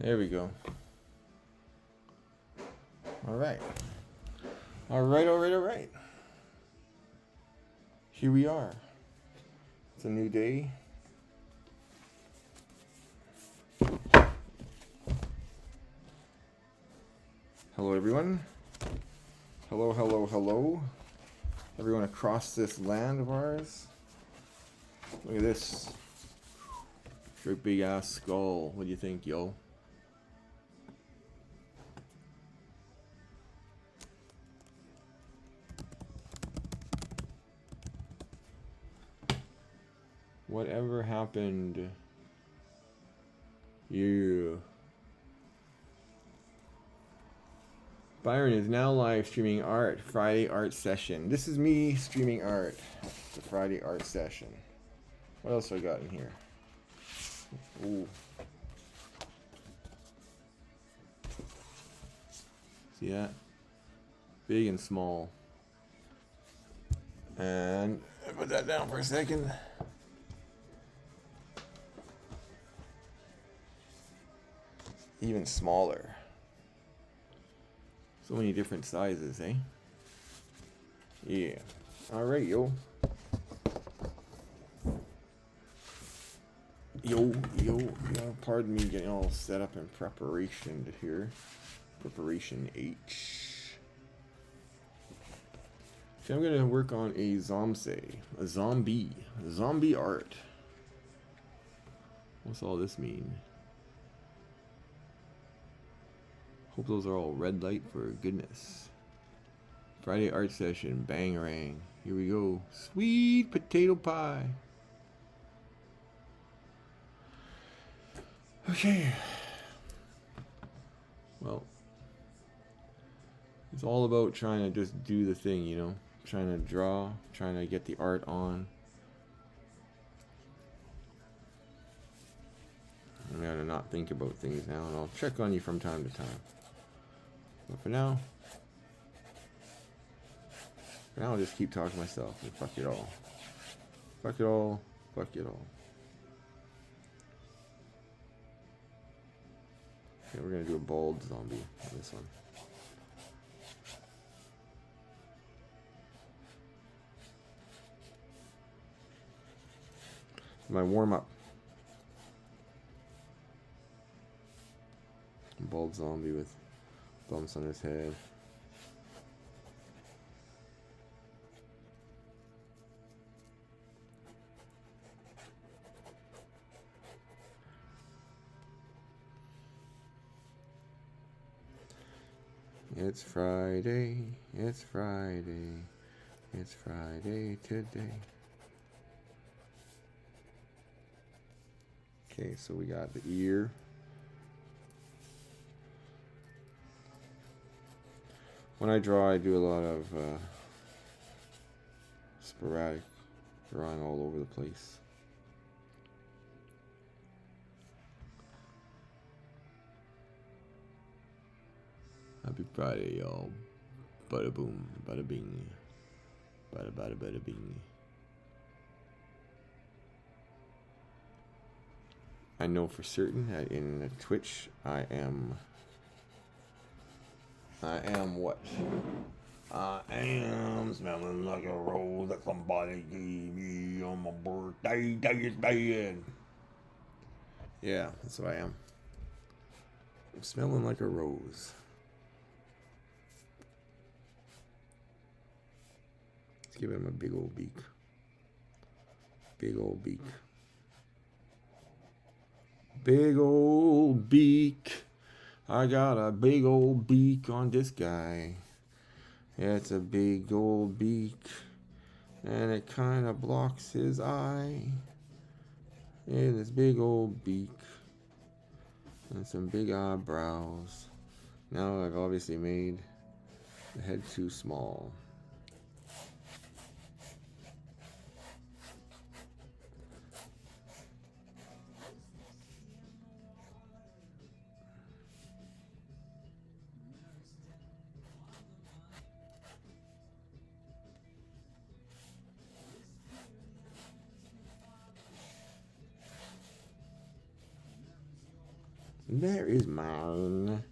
There we go. All right. All right, all right, all right. Here we are. It's a new day. Hello, everyone. Hello, hello, hello. Everyone across this land of ours. Look at this. Great big ass skull. What do you think, yo? Whatever happened? Yeah. Byron is now live streaming art. Friday art session. This is me streaming art. The Friday art session. What else do I got in here? Ooh. See that? Big and small. And I put that down for a second. Even smaller. So many different sizes, eh? Yeah. Alright, yo. Yo. Pardon me getting all set up in preparation to here. Preparation H. Okay, I'm gonna work on a zombie art. What's all this mean? Hope those are all red light for goodness. Friday art session, bangarang. Here we go. Sweet potato pie. Okay. Well, it's all about trying to just do the thing, you know? Trying to draw, trying to get the art on. I'm gonna not think about things now, and I'll check on you from time to time. But for now, I'll just keep talking to myself and fuck it all. Fuck it all. Fuck it all. Okay, we're gonna do a bald zombie on this one. My warm up. Bald zombie with bumps on his head. It's Friday, it's Friday, it's Friday today. Okay, so we got the ear. When I draw, I do a lot of sporadic drawing all over the place. Happy Friday, y'all. Bada boom, bada bing. Bada bada bada bing. I know for certain that in Twitch, I am what? I am smelling like a rose that somebody gave me on my birthday. Day is bad. Yeah, that's what I am. I'm smelling like a rose. Let's give him a big old beak. Big old beak. Big old beak. I got a big old beak on this guy. Yeah, it's a big old beak. And it kind of blocks his eye. Yeah, this big old beak. And some big eyebrows. Now I've obviously made the head too small. There is mine.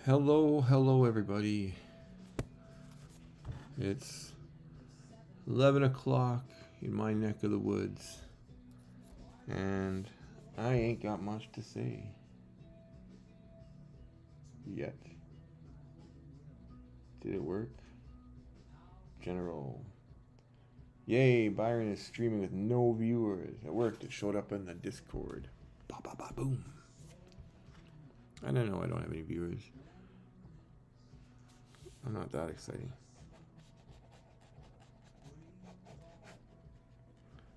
Hello, everybody. It's 11 o'clock in my neck of the woods, and I ain't got much to say yet. Did it work? General. Yay, Byron is streaming with no viewers. It worked. It showed up in the Discord. Ba ba ba boom. I don't know. I don't have any viewers. I'm not that exciting.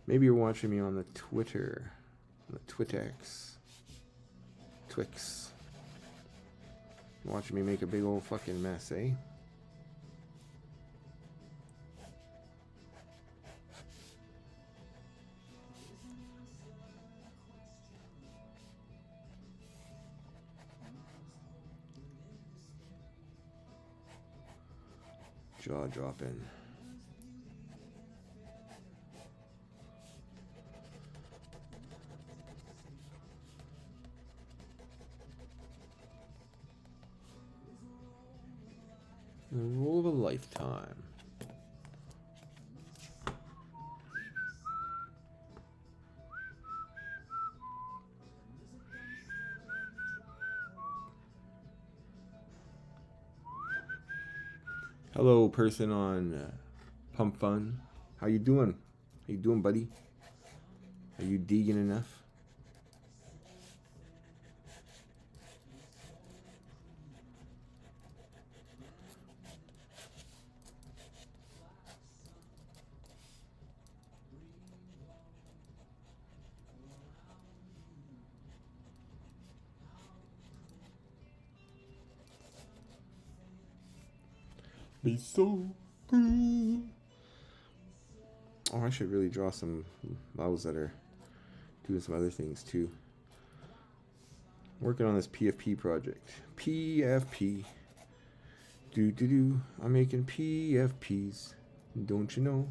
Maybe you're watching me on the Twitter. On the Twitex. Twix. Watching me make a big old fucking mess, eh? Jaw dropping. The role of a lifetime. Hello, person on Pump Fun. How you doing? How you doing, buddy? Are you digging enough? Be so good. Oh, I should really draw some models that are doing some other things too. Working on this PFP project. PFP. I'm making PFPs. Don't you know?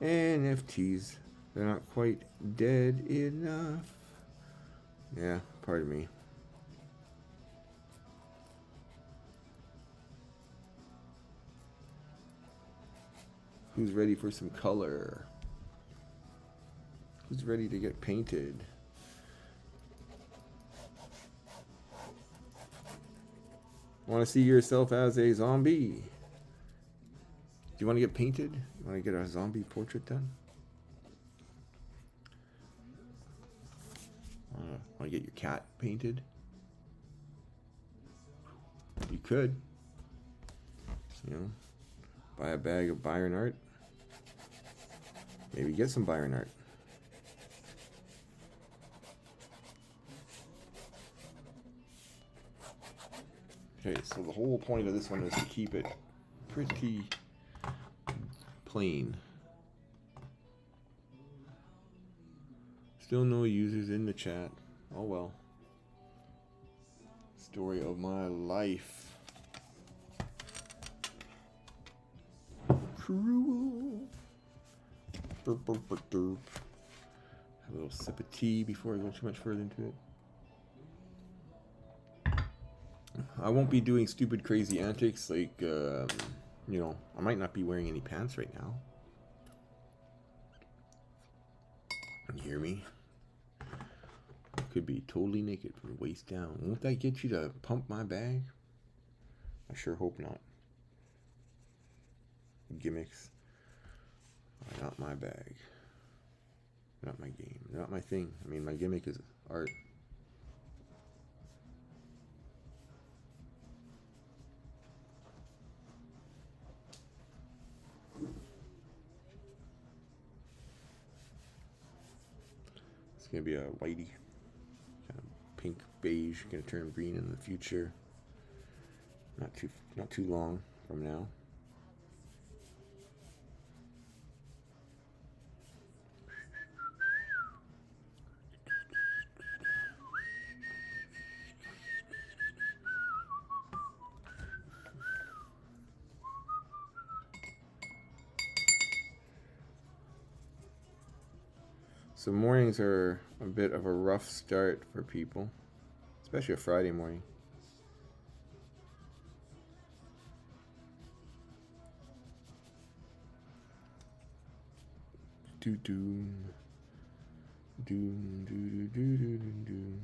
NFTs. They're not quite dead enough. Yeah, pardon me. Who's ready for some color? Who's ready to get painted? Want to see yourself as a zombie? Do you want to get painted? You want to get a zombie portrait done? Want to get your cat painted? You could. You know, buy a bag of Byron art. Maybe get some Byron art. Okay, so the whole point of this one is to keep it pretty plain. Still no users in the chat. Oh well. Story of my life. Cruel. Burp, burp, burp, burp. Have a little sip of tea before I go too much further into it. I won't be doing stupid, crazy antics like, you know, I might not be wearing any pants right now. You hear me? I could be totally naked from the waist down. Won't that get you to pump my bag? I sure hope not. Gimmicks are not my bag. Not my game. Not my thing. I mean, my gimmick is art. It's gonna be a whitey, kind of pink beige. Gonna turn green in the future. Not too long from now. So mornings are a bit of a rough start for people, especially a Friday morning. Do do do do do do do.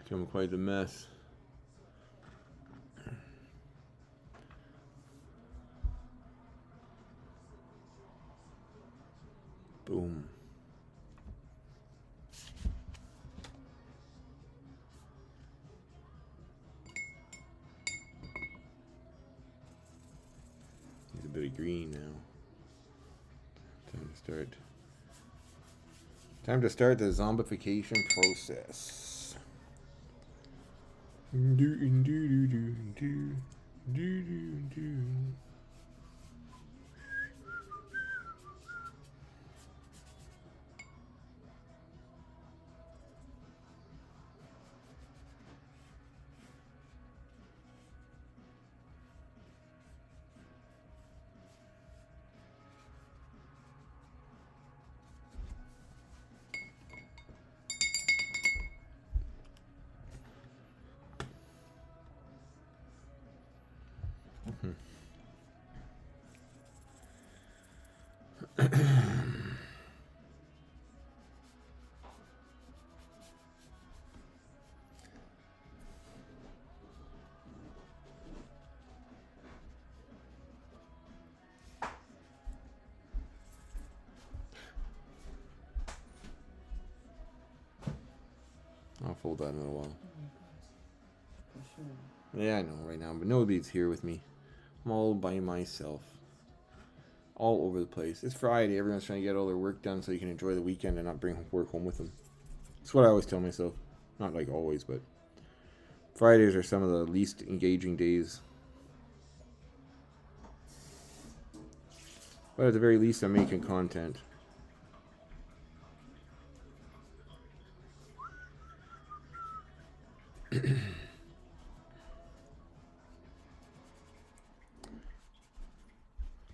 Become quite a mess. Boom. Needs a bit of green now. Time to start the zombification process. Do do do do do do do. I'll fold that in a little while. Yeah, I know right now, but nobody's here with me. I'm all by myself. All over the place. It's Friday. Everyone's trying to get all their work done so you can enjoy the weekend and not bring work home with them. That's what I always tell myself. Not like always, but Fridays are some of the least engaging days. But at the very least, I'm making content.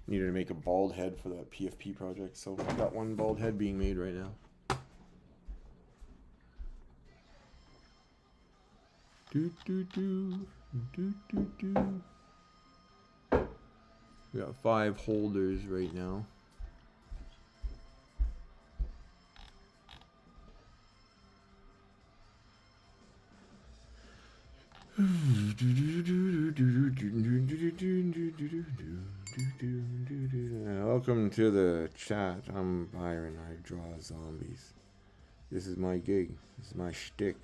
Needed to make a bald head for that PFP project, so I got one bald head being made right now. Do do do do do do. We got 5 holders right now. Welcome to the chat. I'm Byron. I draw zombies. This is my gig. This is my shtick.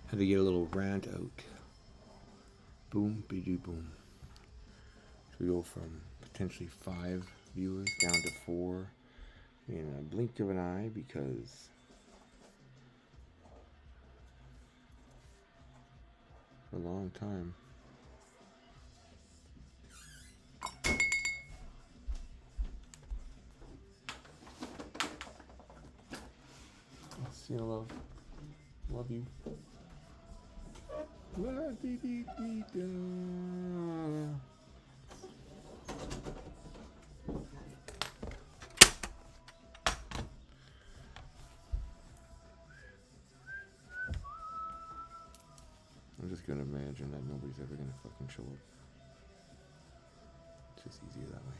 Had to get a little rant out. Boom, be-doo, boom. So we go from potentially 5 viewers down to 4 in a blink of an eye because for a long time. See you, love. Love you. I'm just gonna imagine that nobody's ever gonna fucking show up. It's just easier that way.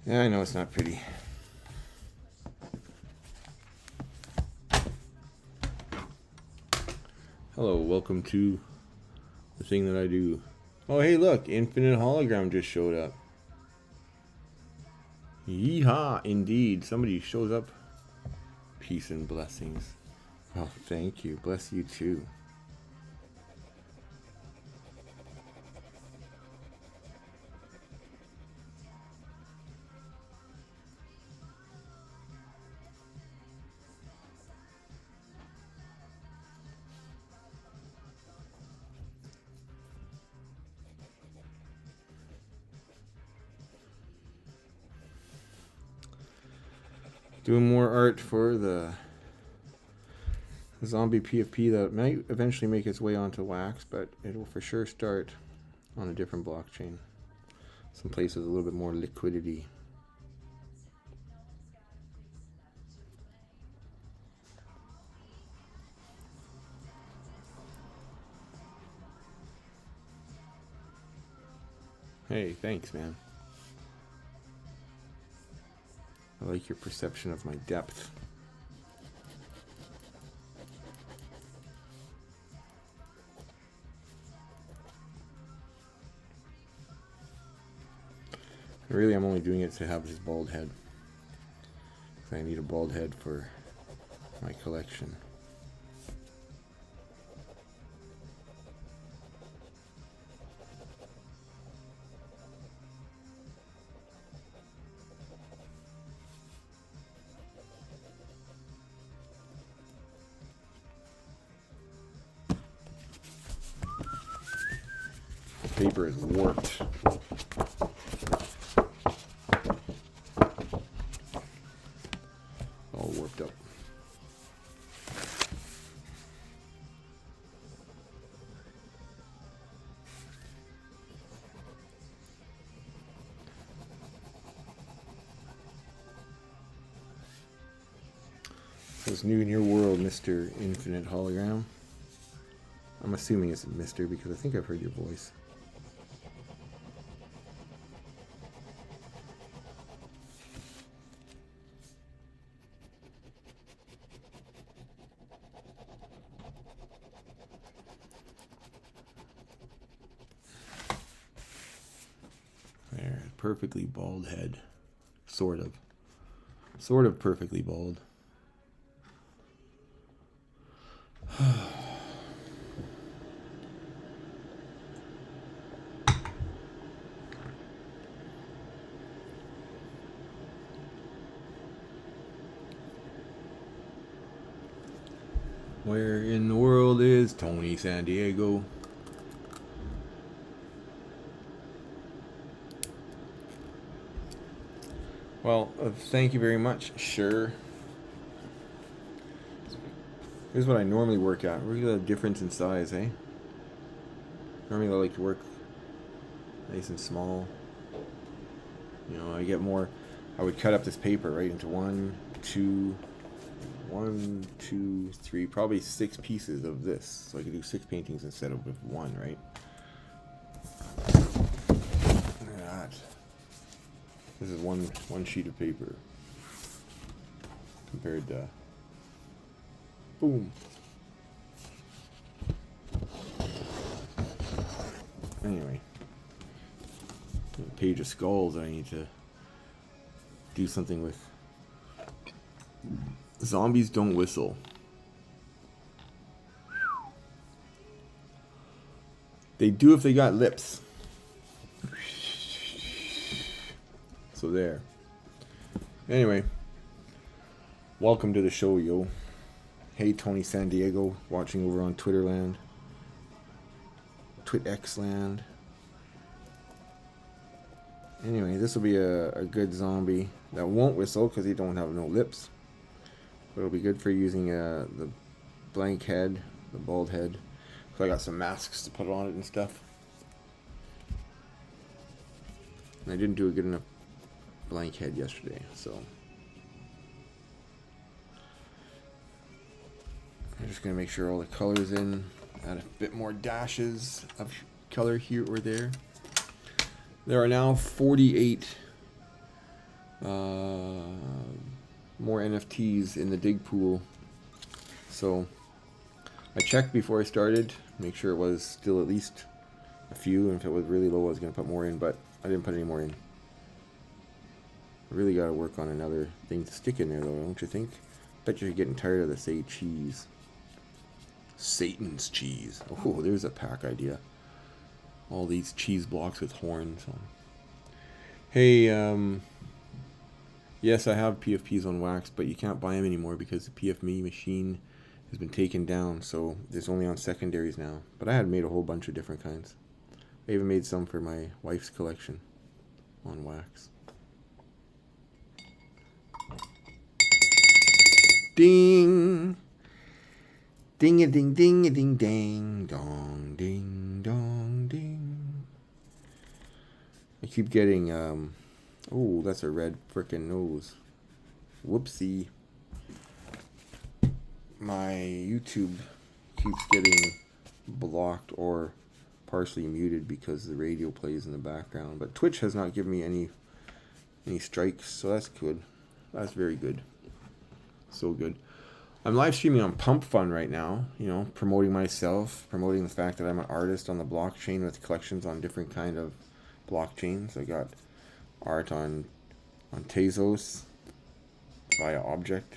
Yeah, I know it's not pretty. Hello, welcome to the thing that I do. Oh, hey, look, Infinite Hologram just showed up. Yeehaw, indeed. Somebody shows up. Peace and blessings. Oh, thank you. Bless you too. Doing more art for the zombie PFP that might eventually make its way onto Wax, but it will for sure start on a different blockchain. Some places a little bit more liquidity. Hey, thanks, man. I like your perception of my depth. Really, I'm only doing it to have this bald head. I need a bald head for my collection. The paper is warped. All warped up. So it's new in your world, Mr. Infinite Hologram. I'm assuming it's Mr. because I think I've heard your voice. There, perfectly bald head. Sort of. Sort of perfectly bald. Where in the world is Tony San Diego? Well, thank you very much. Sure. Here's what I normally work at. Look at the difference in size, eh? Normally I like to work nice and small. You know, I get more. I would cut up this paper right into one, two, three, probably 6 pieces of this. So I could do 6 paintings instead of with one, right? Look at that. This is one sheet of paper compared to boom. Anyway, a page of skulls I need to do something with. Zombies don't whistle. They do if they got lips. So there. Anyway, welcome to the show, yo. Hey, Tony San Diego, watching over on Twitterland. TwitXland. Anyway, this will be a good zombie that won't whistle because they don't have no lips. But it'll be good for using the blank head, the bald head. So I got some masks to put on it and stuff. And I didn't do a good enough blank head yesterday, so I'm just gonna make sure all the colors in. Add a bit more dashes of color here or there. There are now 48 more NFTs in the dig pool. So I checked before I started, make sure it was still at least a few, and if it was really low I was going to put more in, but I didn't put any more in. I really got to work on another thing to stick in there though, don't you think? Bet you're getting tired of the say cheese. Satan's cheese. Oh, there's a pack idea. All these cheese blocks with horns on. Hey, yes, I have PFPs on wax, but you can't buy them anymore because the PFME machine has been taken down, so there's only on secondaries now. But I had made a whole bunch of different kinds. I even made some for my wife's collection on wax. Ding! Ding-a-ding-ding-a-ding-dang, dong, ding, dong, ding. I keep getting, oh, that's a red frickin' nose. Whoopsie. My YouTube keeps getting blocked or partially muted because the radio plays in the background. But Twitch has not given me any strikes, so that's good. That's very good. So good. I'm live streaming on Pump Fun right now, you know, promoting myself, promoting the fact that I'm an artist on the blockchain with collections on different kind of blockchains. I got art on Tezos via Object.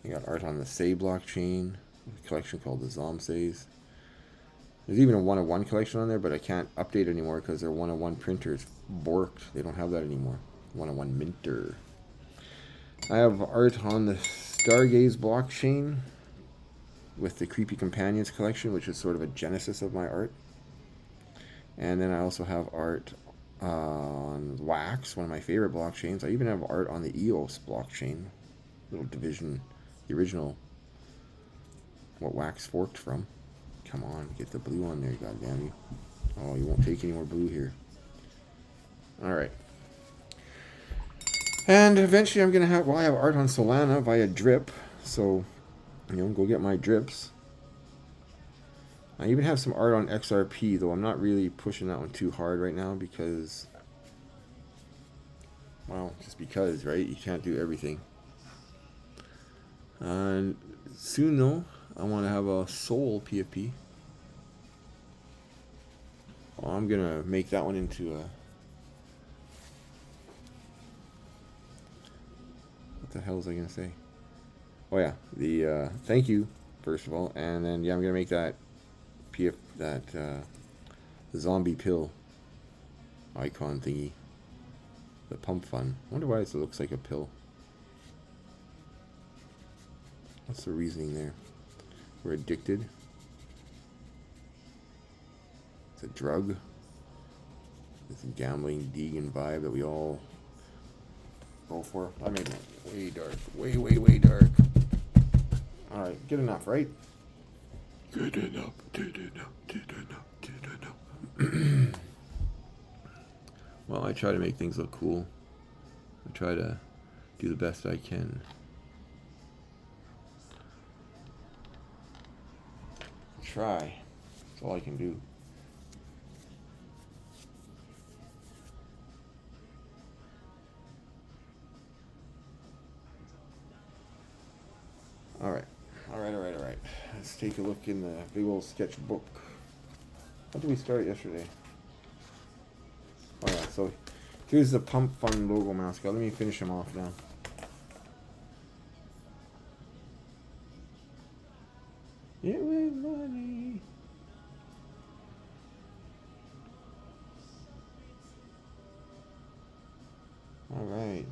I got art on the Sei blockchain, a collection called the Zomsays. There's even a 101 collection on there, but I can't update anymore because their 101 printer is borked. They don't have that anymore. 101 Minter. I have art on the Stargaze blockchain with the Creepy Companions collection, which is sort of a genesis of my art. And then I also have art on Wax, one of my favorite blockchains. I even have art on the EOS blockchain, little division, the original, what Wax forked from. Come on, get the blue on there, goddamn you. Oh, you won't take any more blue here. Alright. And eventually I'm going to have, well, I have art on Solana via Drip. So, you know, go get my drips. I even have some art on XRP, though I'm not really pushing that one too hard right now because, well, just because, right? You can't do everything. And soon, though, I want to have a Soul PFP. Well, I'm going to make that one into a... What the hell was I going to say? Oh, yeah. The thank you, first of all. And then, yeah, I'm going to make that the zombie pill icon thingy. The Pump Fun. I wonder why it looks like a pill. What's the reasoning there? We're addicted. It's a drug. It's a gambling, Deegan vibe that we all go for. I made it way dark. Way, way, way dark. Alright, good enough, right? Good enough, good enough, good enough, good enough. Well, I try to make things look cool. I try to do the best I can. Try. That's all I can do. Alright. Alright. Let's take a look in the big old sketchbook. How did we start yesterday? Oh yeah, so here's the Pump Fun logo mascot. Let me finish him off now. It was money. Alright.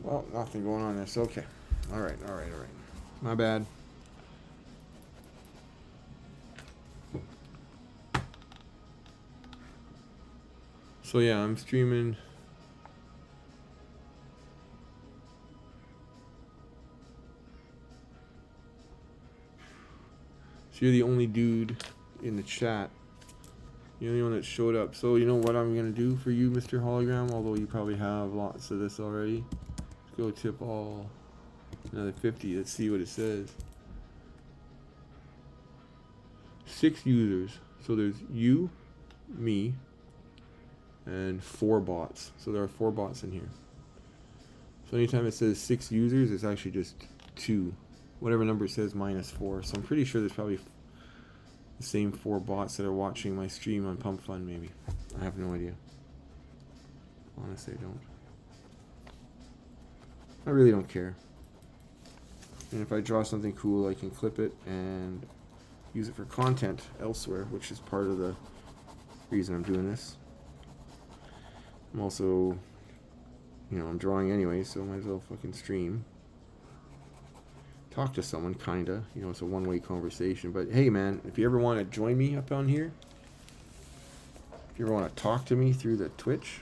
Well, nothing going on there, so okay. Alright. My bad. So yeah, I'm streaming. So you're the only dude in the chat. The only one that showed up. So you know what I'm gonna do for you, Mr. Hologram, although you probably have lots of this already. Let's go tip all another 50. Let's see what it says. 6 users. So there's you, me, and 4 bots. So there are 4 bots in here. So anytime it says 6 users, it's actually just 2. Whatever number it says minus 4. So I'm pretty sure there's probably the same 4 bots that are watching my stream on Pump Fun, maybe. I have no idea. Honestly, I don't. I really don't care. And if I draw something cool, I can clip it and use it for content elsewhere, which is part of the reason I'm doing this. I'm also, you know, I'm drawing anyway, so might as well fucking stream. Talk to someone, kinda. You know, it's a one-way conversation. But hey, man, if you ever want to join me up on here, if you ever want to talk to me through the Twitch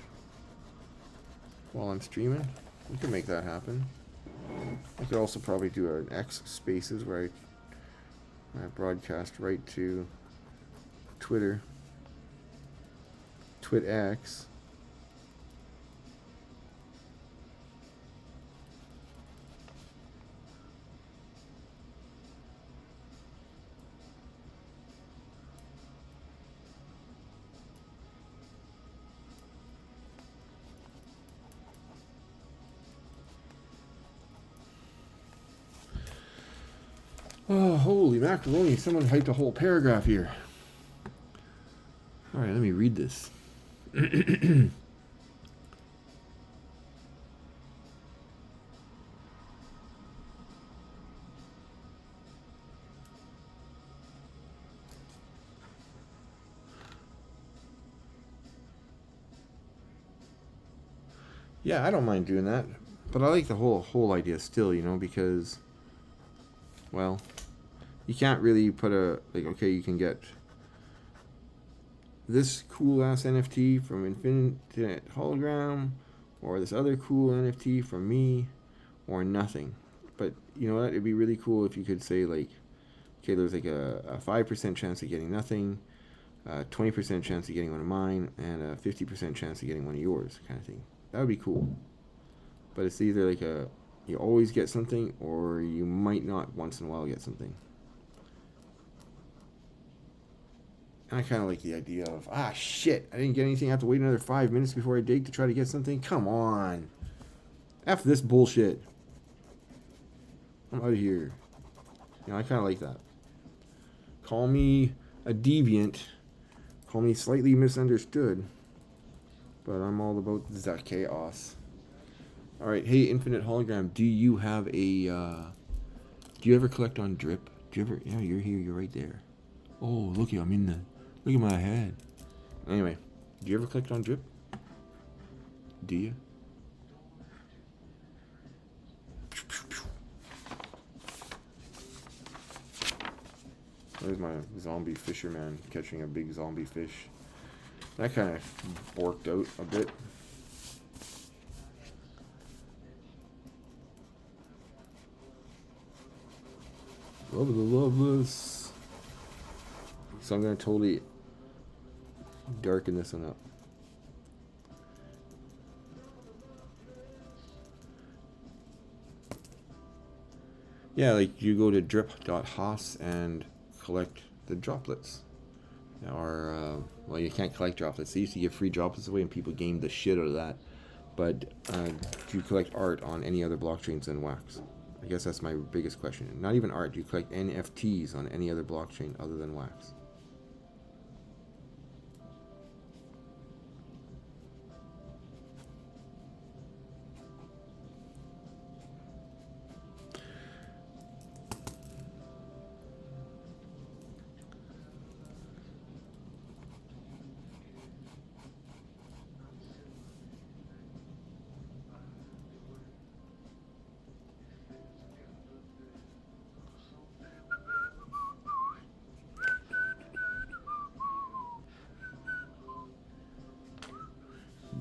while I'm streaming, we can make that happen. I could also probably do an X Spaces where I broadcast right to Twitter, TwitX. Oh, holy macaroni. Someone typed a whole paragraph here. Alright, let me read this. Yeah, I don't mind doing that. But I like the whole idea still, you know, because, well, you can't really put a, like, okay, you can get this cool ass NFT from Infinite Hologram, or this other cool NFT from me, or nothing. But you know what? It'd be really cool if you could say, like, okay, there's like a 5% chance of getting nothing, a 20% chance of getting one of mine, and a 50% chance of getting one of yours, kind of thing. That would be cool. But it's either like you always get something, or you might not once in a while get something. And I kind of like the idea of, shit, I didn't get anything. I have to wait another 5 minutes before I dig to try to get something. Come on. F this bullshit. I'm out of here. You know, I kind of like that. Call me a deviant. Call me slightly misunderstood. But I'm all about the chaos. Alright, hey, Infinite Hologram, do you have a, do you ever collect on Drip? Do you ever, yeah, you're here, you're right there. Oh, looky, I'm in the, look at my head. Anyway, do you ever collect on Drip? Do you? There's my zombie fisherman catching a big zombie fish. That kind of borked out a bit. Love the loveless. So I'm going to totally darken this one up. Yeah, like you go to drip.haas and collect the droplets. Or, well, you can't collect droplets. They used to give free droplets away and people gamed the shit out of that. But do you collect art on any other blockchains than Wax? I guess that's my biggest question. Not even art. Do you collect NFTs on any other blockchain other than Wax?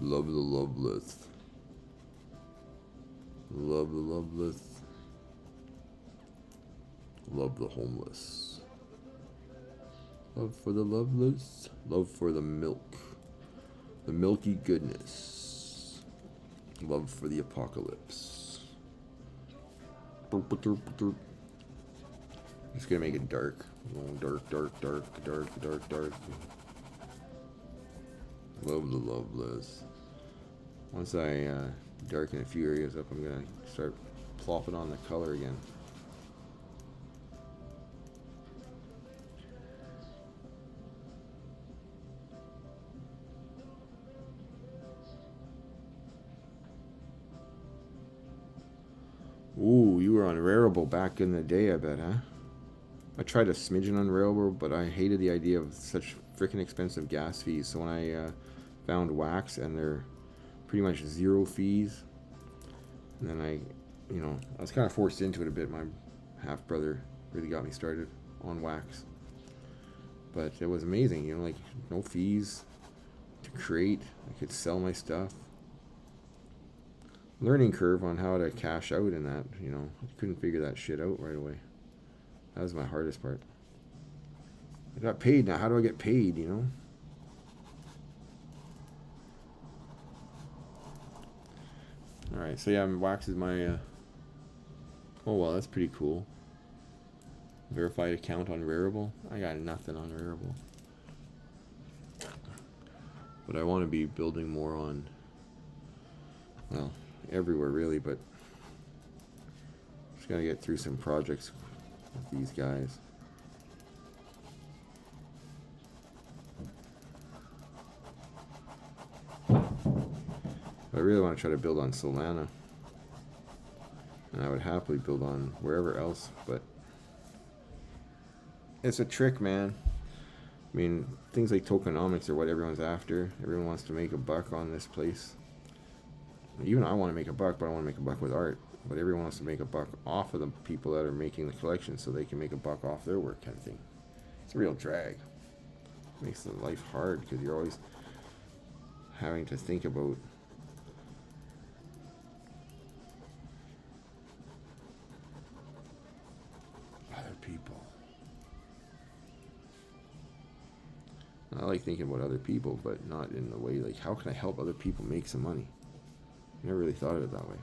Love the loveless. Love the loveless. Love the homeless. Love for the loveless. Love for the milk. The milky goodness. Love for the apocalypse. Just gonna make it dark. Dark, dark, dark, dark, dark, dark. Love the loveless. Once I darken a few areas up, I'm gonna start plopping on the color again. Ooh, you were on Rarible back in the day, I bet, huh? I tried a smidgen on Rarible, but I hated the idea of such freaking expensive gas fees. So when I found Wax and they're pretty much zero fees, and then I was kind of forced into it a bit. My half brother really got me started on Wax, but it was amazing. Like no fees to create. I could sell my stuff. Learning curve on how to cash out in that. I couldn't figure that shit out right away. That was my hardest part. I got paid now. How do I get paid? All right. So yeah, Wax is my. Oh well, that's pretty cool. Verified account on Rarible. I got nothing on Rarible. But I want to be building more on. Well, everywhere really, but just gotta get through some projects with these guys. I really want to try to build on Solana, and I would happily build on wherever else, but it's a trick, man. I mean, things like tokenomics are what everyone's after. Everyone wants to make a buck on this place. Even I want to make a buck, but I want to make a buck with art. But everyone wants to make a buck off of the people that are making the collection so they can make a buck off their work, kind of thing. It's a real drag. It makes the life hard because you're always having to think about other people. I like thinking about other people, but not in the way like, how can I help other people make some money? Never really thought of it that way.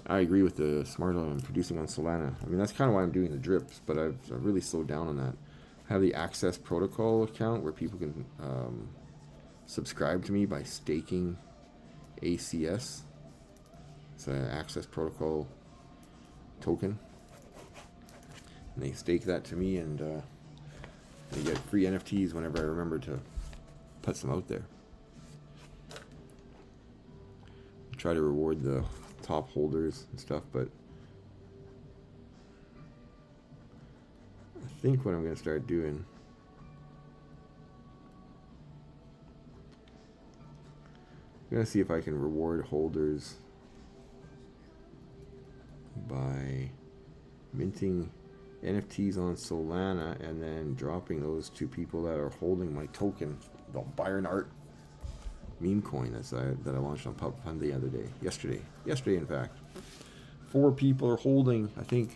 I agree with the smart on producing on Solana. I mean, that's kind of why I'm doing the drips, but I've really slowed down on that. I have the Access Protocol account where people can subscribe to me by staking ACS. It's an Access Protocol token. And they stake that to me, and they get free NFTs whenever I remember to put some out there. Try to reward the top holders and stuff, but I think what I'm going to start doing, I'm going to see if I can reward holders by minting NFTs on Solana and then dropping those to people that are holding my token, the Byron Art meme coin that I launched on Pub Fund the other day, yesterday in fact. 4 people are holding, I think.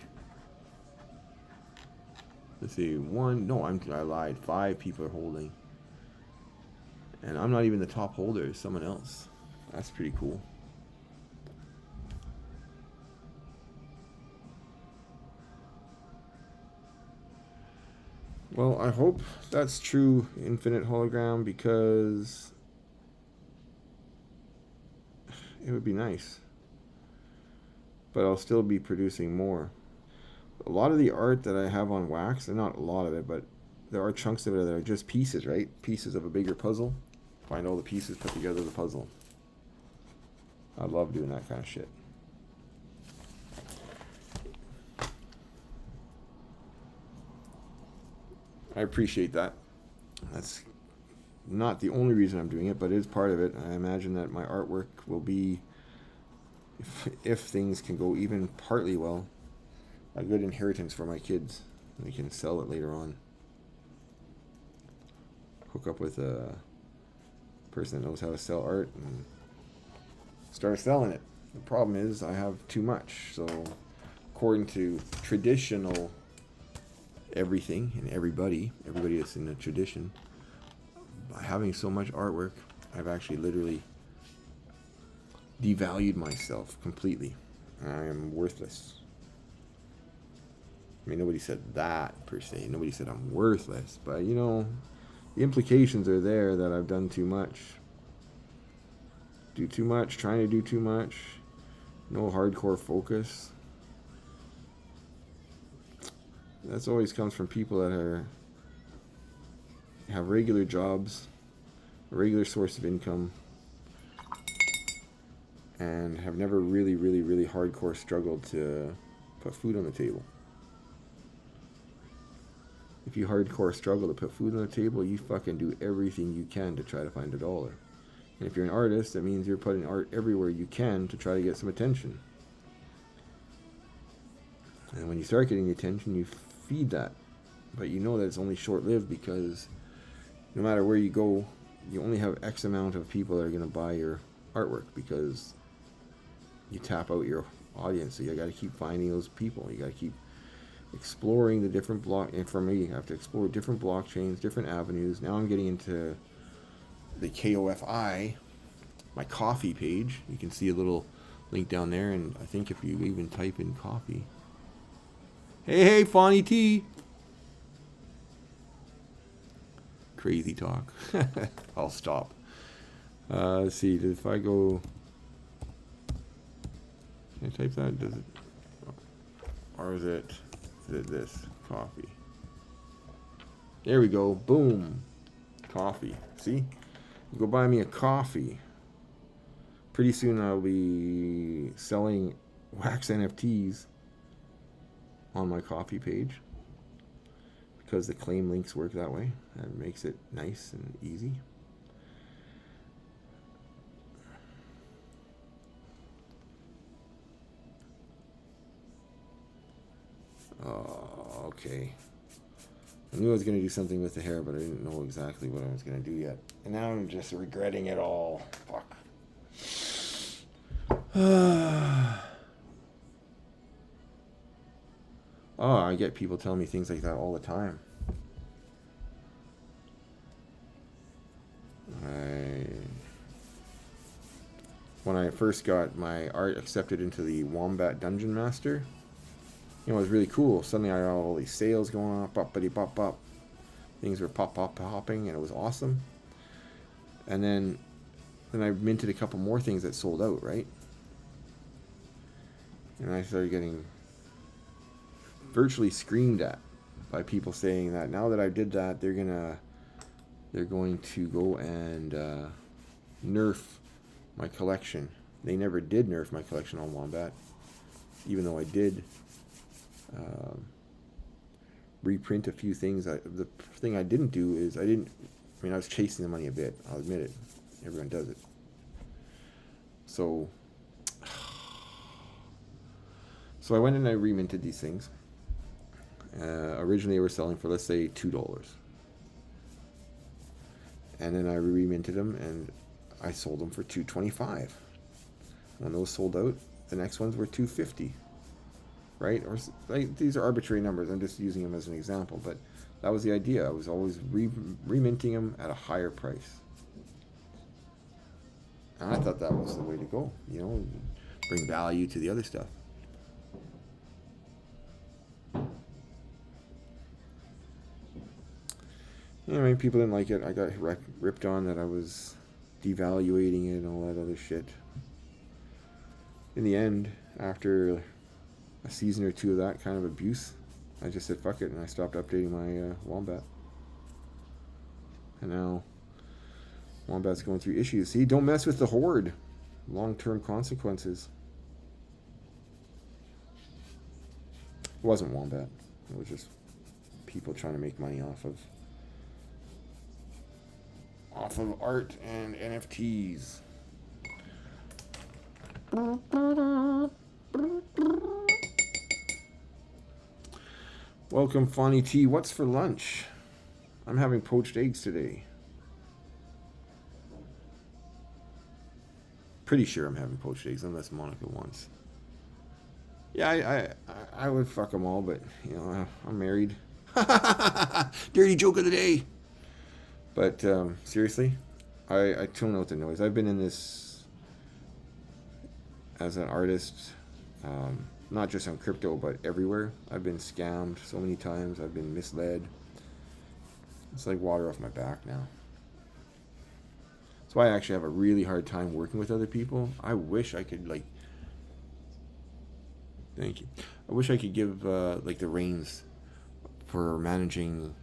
Let's see, I lied. 5 people are holding, and I'm not even the top holder. It's someone else. That's pretty cool. Well, I hope that's true, Infinite Hologram, because it would be nice. But I'll still be producing more. A lot of the art that I have on wax, and not a lot of it, but there are chunks of it that are just pieces, right? Pieces of a bigger puzzle. Find all the pieces, put together the puzzle. I love doing that kind of shit. I appreciate that. That's not the only reason I'm doing it, but it is part of it. I imagine that my artwork will be, if things can go even partly well, a good inheritance for my kids. We can sell it later on. Hook up with a person that knows how to sell art and start selling it. The problem is I have too much. So according to traditional everything and everybody that's in the tradition, by having so much artwork, I've actually literally devalued myself completely. I am worthless. I mean, nobody said that per se. Nobody said I'm worthless, but you know, the implications are there that I've done too much. Do too much, trying to do too much, no hardcore focus. That's always comes from people that have regular jobs, a regular source of income, and have never really hardcore struggled to put food on the table. If you hardcore struggle to put food on the table, you fucking do everything you can to try to find $1. And if you're an artist, that means you're putting art everywhere you can to try to get some attention. And when you start getting the attention, you feed that. But you know that it's only short-lived, because no matter where you go, you only have X amount of people that are going to buy your artwork, because you tap out your audience. So you got to keep finding those people. You got to keep exploring the different and for me, I have to explore different blockchains, different avenues. Now I'm getting into the KOFI, my coffee page. You can see a little link down there, and I think if you even type in coffee. Hey, Fonny T. Crazy talk. I'll stop. Let's see, if I go, can I type that? Does it, or is it this? Coffee. There we go. Boom. Coffee. See? Go buy me a coffee. Pretty soon I'll be selling wax NFTs on my coffee page, because the claim links work that way. That makes it nice and easy. Oh, okay. I knew I was going to do something with the hair, but I didn't know exactly what I was going to do yet. And now I'm just regretting it all. Fuck. Oh, I get people telling me things like that all the time. When I first got my art accepted into the Wombat Dungeon Master, you know, it was really cool. Suddenly I had all these sales going on, pop. Things were popping, and it was awesome. And then I minted a couple more things that sold out, right? And I started getting virtually screamed at by people saying that now that I did that, they're going to go and nerf my collection. They never did nerf my collection on Wombat, even though I did reprint a few things. The thing I didn't do is I was chasing the money a bit. I'll admit it. Everyone does it. So I went and I reminted these things, Originally, they were selling for, let's say, $2. And then I reminted them, and I sold them for $2.25. When those sold out, the next ones were $2.50. Right? Or like, these are arbitrary numbers. I'm just using them as an example, but that was the idea. I was always reminting them at a higher price. And I thought that was the way to go, you know, bring value to the other stuff. Anyway, people didn't like it. I got ripped on that I was devaluating it and all that other shit. In the end, after a season or two of that kind of abuse, I just said fuck it, and I stopped updating my Wombat. And now Wombat's going through issues. See, don't mess with the horde. Long-term consequences. It wasn't Wombat. It was just people trying to make money off of art and NFTs. Welcome, Fonny T. What's for lunch? I'm having poached eggs today. Pretty sure I'm having poached eggs, unless Monica wants. Yeah, I would fuck them all, but, you know, I'm married. Dirty joke of the day. But, seriously, I tune out the noise. I've been in this as an artist, not just on crypto, but everywhere. I've been scammed so many times. I've been misled. It's like water off my back now. That's why I actually have a really hard time working with other people. I wish I could, like... Thank you. I wish I could give, like, the reins for managing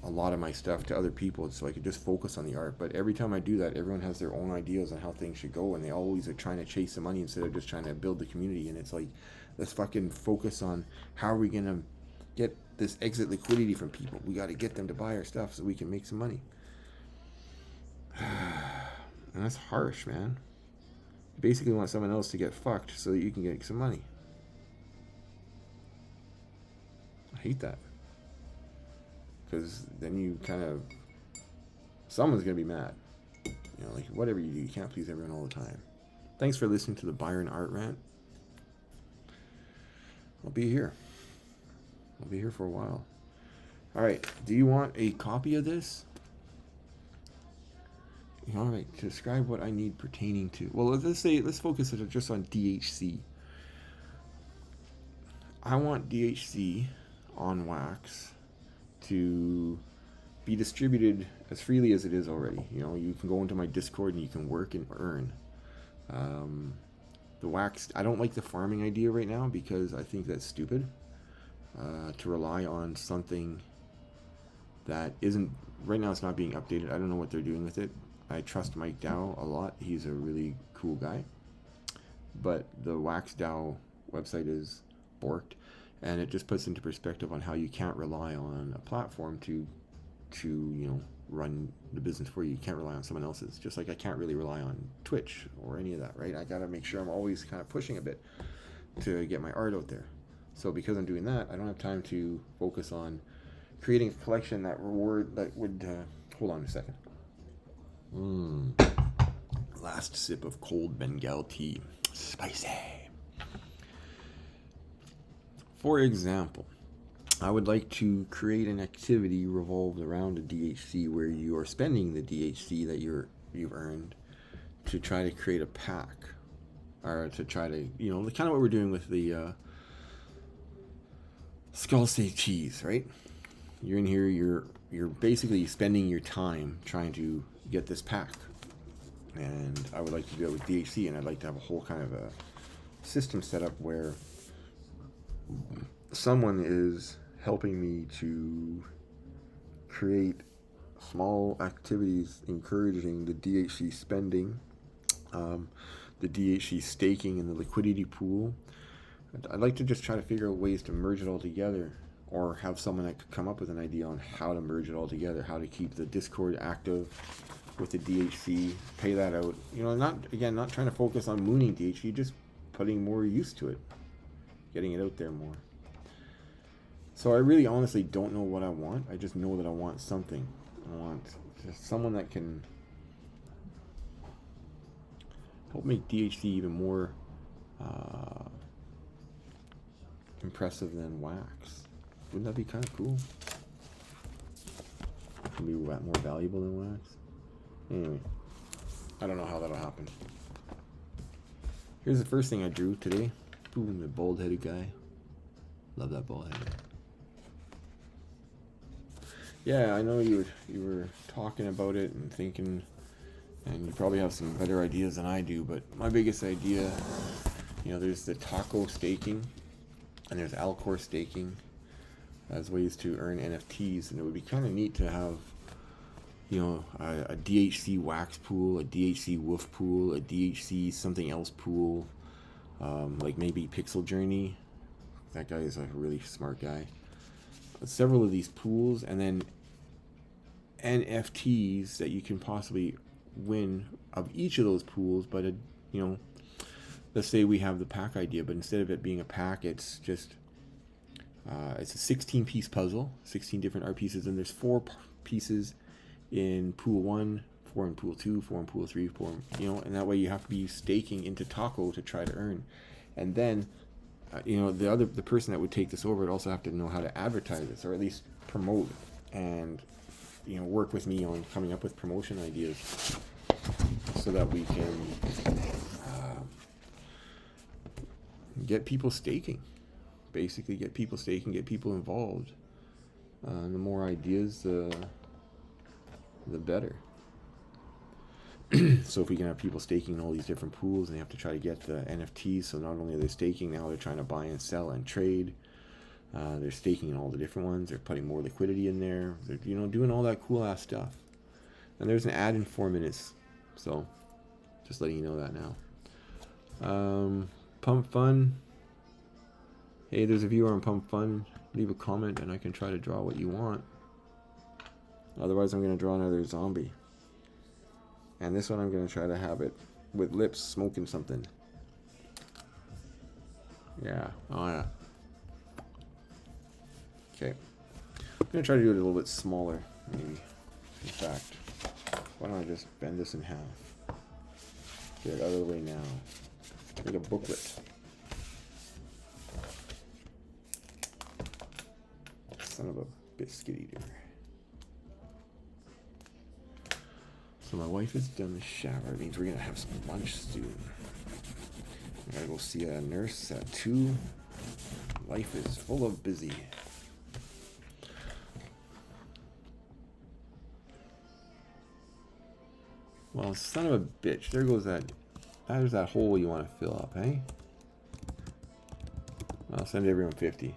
a lot of my stuff to other people so I could just focus on the art. But every time I do that, everyone has their own ideas on how things should go, and they always are trying to chase the money instead of just trying to build the community. And it's like, let's fucking focus on how are we going to get this exit liquidity from people. We got to get them to buy our stuff so we can make some money. And that's harsh, man. You basically want someone else to get fucked so that you can get some money. I hate that. Because then you kind of... Someone's going to be mad. You know, like, whatever you do, you can't please everyone all the time. Thanks for listening to the Byron Art Rant. I'll be here. I'll be here for a while. Alright, do you want a copy of this? Alright, to describe what I need pertaining to... Well, let's focus it just on DHC. I want DHC on Wax to be distributed as freely as it is already. You know, you can go into my Discord and you can work and earn. The Wax, I don't like the farming idea right now because I think that's stupid. To rely on something that isn't, right now it's not being updated. I don't know what they're doing with it. I trust Mike Dow a lot. He's a really cool guy. But the Wax DAO website is borked, and it just puts into perspective on how you can't rely on a platform to you know, run the business for you. You can't rely on someone else's. Just like I can't really rely on Twitch or any of that, right? I gotta make sure I'm always kind of pushing a bit to get my art out there. So because I'm doing that, I don't have time to focus on creating a collection that would hold on a second. Last sip of cold Bengal tea. Spicy. For example, I would like to create an activity revolved around a DHC where you are spending the DHC that you've earned to try to create a pack, or to try to, you know, kind of what we're doing with the Skull Steak Cheese, right? You're in here, you're basically spending your time trying to get this pack, and I would like to do it with DHC, and I'd like to have a whole kind of a system set up where someone is helping me to create small activities encouraging the DHC spending, the DHC staking in the liquidity pool. I'd like to just try to figure out ways to merge it all together, or have someone that could come up with an idea on how to merge it all together, how to keep the Discord active with the DHC, pay that out. You know, not trying to focus on mooning DHC, just putting more use to it, getting it out there more. So I really honestly don't know what I want. I just know that I want something. I want just someone that can help make DHC even more impressive than wax. Wouldn't that be kind of cool? It can be more valuable than wax. Anyway, I don't know how that'll happen. Here's the first thing I drew today. Boom, the bald-headed guy. Love that bald-headed. Yeah, I know you were talking about it and thinking, and you probably have some better ideas than I do, but my biggest idea, there's the taco staking, and there's Alcor staking as ways to earn NFTs, and it would be kind of neat to have, a DHC wax pool, a DHC woof pool, a DHC something else pool, like maybe Pixel Journey. That guy is a really smart guy. Several of these pools, and then NFTs that you can possibly win of each of those pools. But let's say we have the pack idea, but instead of it being a pack, it's just it's a 16-piece puzzle, 16 different art pieces, and there's 4 pieces in pool 1, 4 in pool 2, 4 in pool 3, 4 and that way you have to be staking into Taco to try to earn. And then the person that would take this over would also have to know how to advertise this, or at least promote, and work with me on coming up with promotion ideas so that we can get people staking. Basically get people staking, get people involved. The more ideas, the better. So if we can have people staking in all these different pools, and they have to try to get the NFTs, so not only are they staking, now they're trying to buy and sell and trade. They're staking in all the different ones. They're putting more liquidity in there. They're doing all that cool ass stuff. And there's an ad in 4 minutes, so just letting you know that now. Pump Fun. Hey, there's a viewer on Pump Fun. Leave a comment and I can try to draw what you want. Otherwise, I'm going to draw another zombie. And this one, I'm going to try to have it with lips smoking something. Yeah. Oh, yeah. Okay. I'm going to try to do it a little bit smaller, maybe. In fact, why don't I just bend this in half? Get it out of the way now. Make a booklet. Son of a biscuit eater. So my wife is done the shower. It means we're gonna have some lunch soon. I gotta go see a nurse at 2. Life is full of busy. Well, son of a bitch. There goes that. There's that hole you want to fill up, eh? I'll send everyone 50.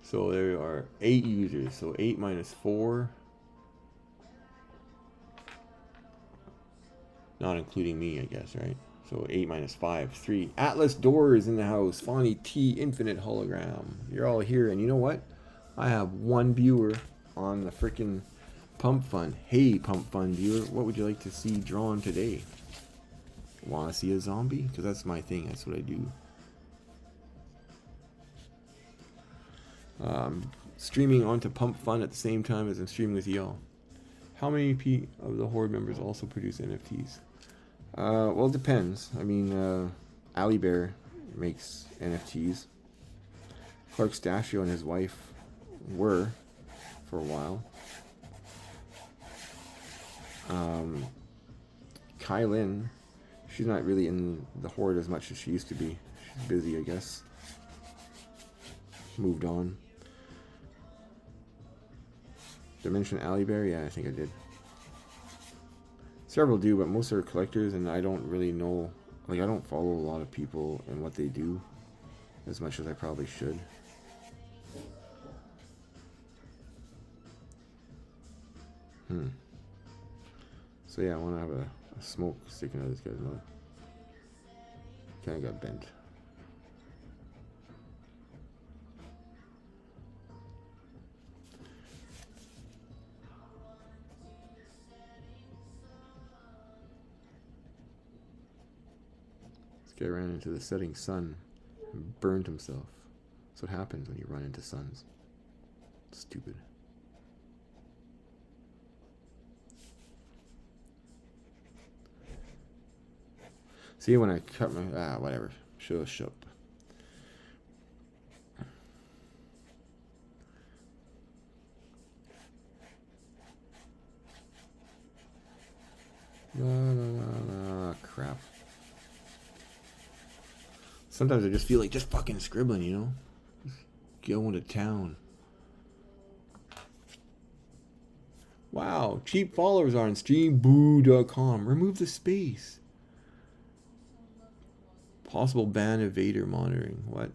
So there are 8 users. So 8 minus 4. Not including me, I guess, right? So 8 minus 5, 3. Atlas Doors in the house. Fawny T Infinite Hologram. You're all here. And you know what? I have 1 viewer on the freaking Pump Fun. Hey, Pump Fun viewer. What would you like to see drawn today? Want to see a zombie? Because that's my thing. That's what I do. Streaming onto Pump Fun at the same time as I'm streaming with y'all. How many of the Horde members also produce NFTs? Well, it depends. I mean, Ali Bear makes NFTs. Clark Stachio and his wife were for a while. Kylin, she's not really in the Horde as much as she used to be. She's busy, I guess. Moved on. Did I mention Ali Bear? Yeah, I think I did. Several do, but most are collectors, and I don't really know. Like, I don't follow a lot of people and what they do as much as I probably should. So yeah, I want to have a smoke sticking out of this guy's mouth. Kind of got bent. This guy ran into the setting sun and burned himself. That's what happens when you run into suns. Stupid. See, when I cut my... whatever. Show up. Crap. Sometimes I just feel like just fucking scribbling, you know? Just going to town. Wow, cheap followers are on streamboo.com. Remove the space. Possible ban evader monitoring. What?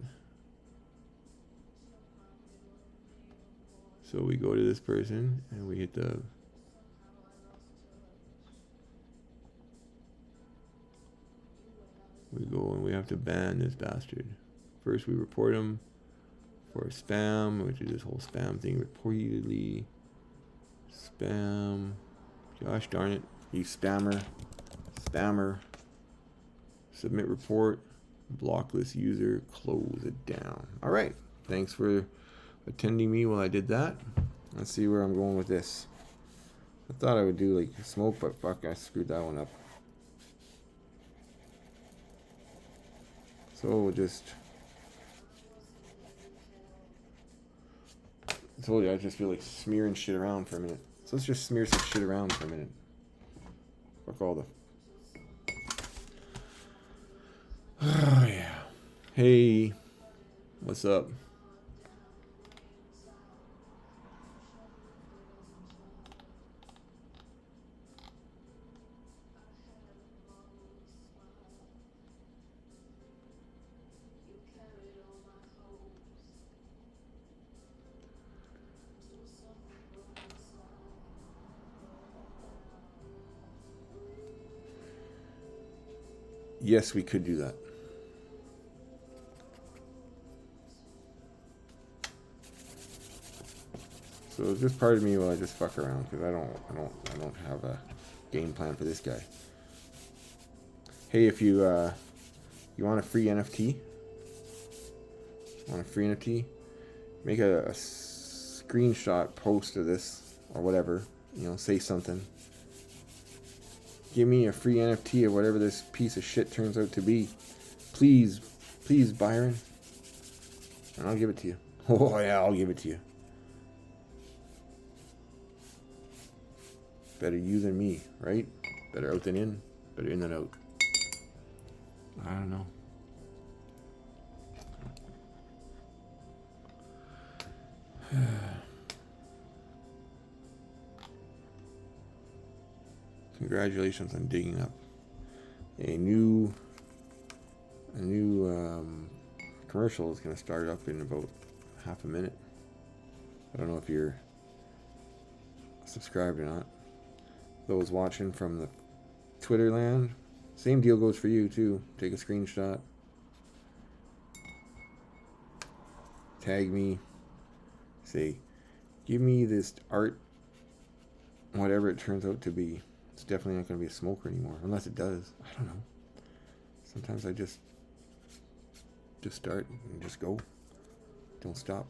So we go to this person and we hit the... We go and we have to ban this bastard. First we report him for spam, which is this whole spam thing. Repeatedly spam. Gosh darn it. You spammer. Spammer. Submit report. Block this user. Close it down. Alright. Thanks for attending me while I did that. Let's see where I'm going with this. I thought I would do like smoke, but fuck, I screwed that one up. So we'll just... I told you I just feel like smearing shit around for a minute. So let's just smear some shit around for a minute. Fuck all the... Oh yeah. Hey. What's up? Yes, we could do that. So just pardon me while I just fuck around because I don't have a game plan for this guy. Hey, if you you want a free NFT? Want a free NFT? Make a screenshot post of this or whatever. You know, say something. Give me a free NFT or whatever this piece of shit turns out to be. Please, please, Byron. And I'll give it to you. Oh yeah, I'll give it to you. Better you than me, right? Better out than in. Better in than out. I don't know. Congratulations on digging up a new commercial is going to start up in about half a minute. I don't know if you're subscribed or not. Those watching from the Twitter land, same deal goes for you too. Take a screenshot, tag me, say, give me this art, whatever it turns out to be. It's definitely not going to be a smoker anymore, unless it does. I don't know. Sometimes I just start and just go. Don't stop.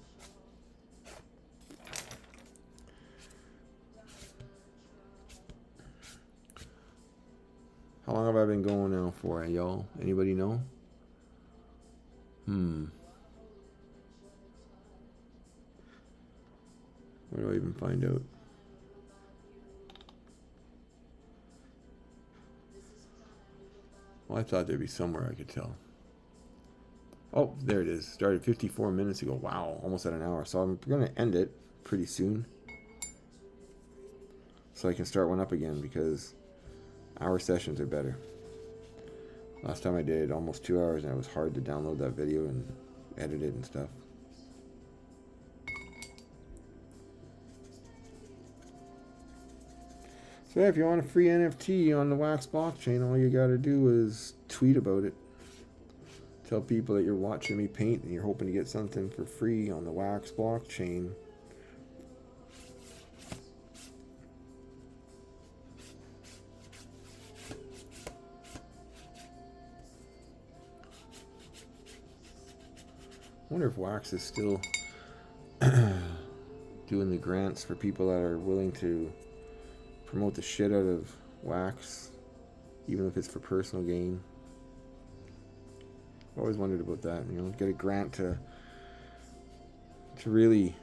How long have I been going now for, y'all? Anybody know? Where do I even find out? Well, I thought there'd be somewhere I could tell. Oh, there it is. Started 54 minutes ago. Wow, almost at an hour. So I'm going to end it pretty soon. So I can start one up again because hour sessions are better. Last time I did almost 2 hours and it was hard to download that video and edit it and stuff. So yeah, if you want a free NFT on the Wax blockchain, all you gotta do is tweet about it. Tell people that you're watching me paint and you're hoping to get something for free on the Wax blockchain. I wonder if Wax is still doing the grants for people that are willing to promote the shit out of wax, even if it's for personal gain. I've always wondered about that, you know, get a grant to really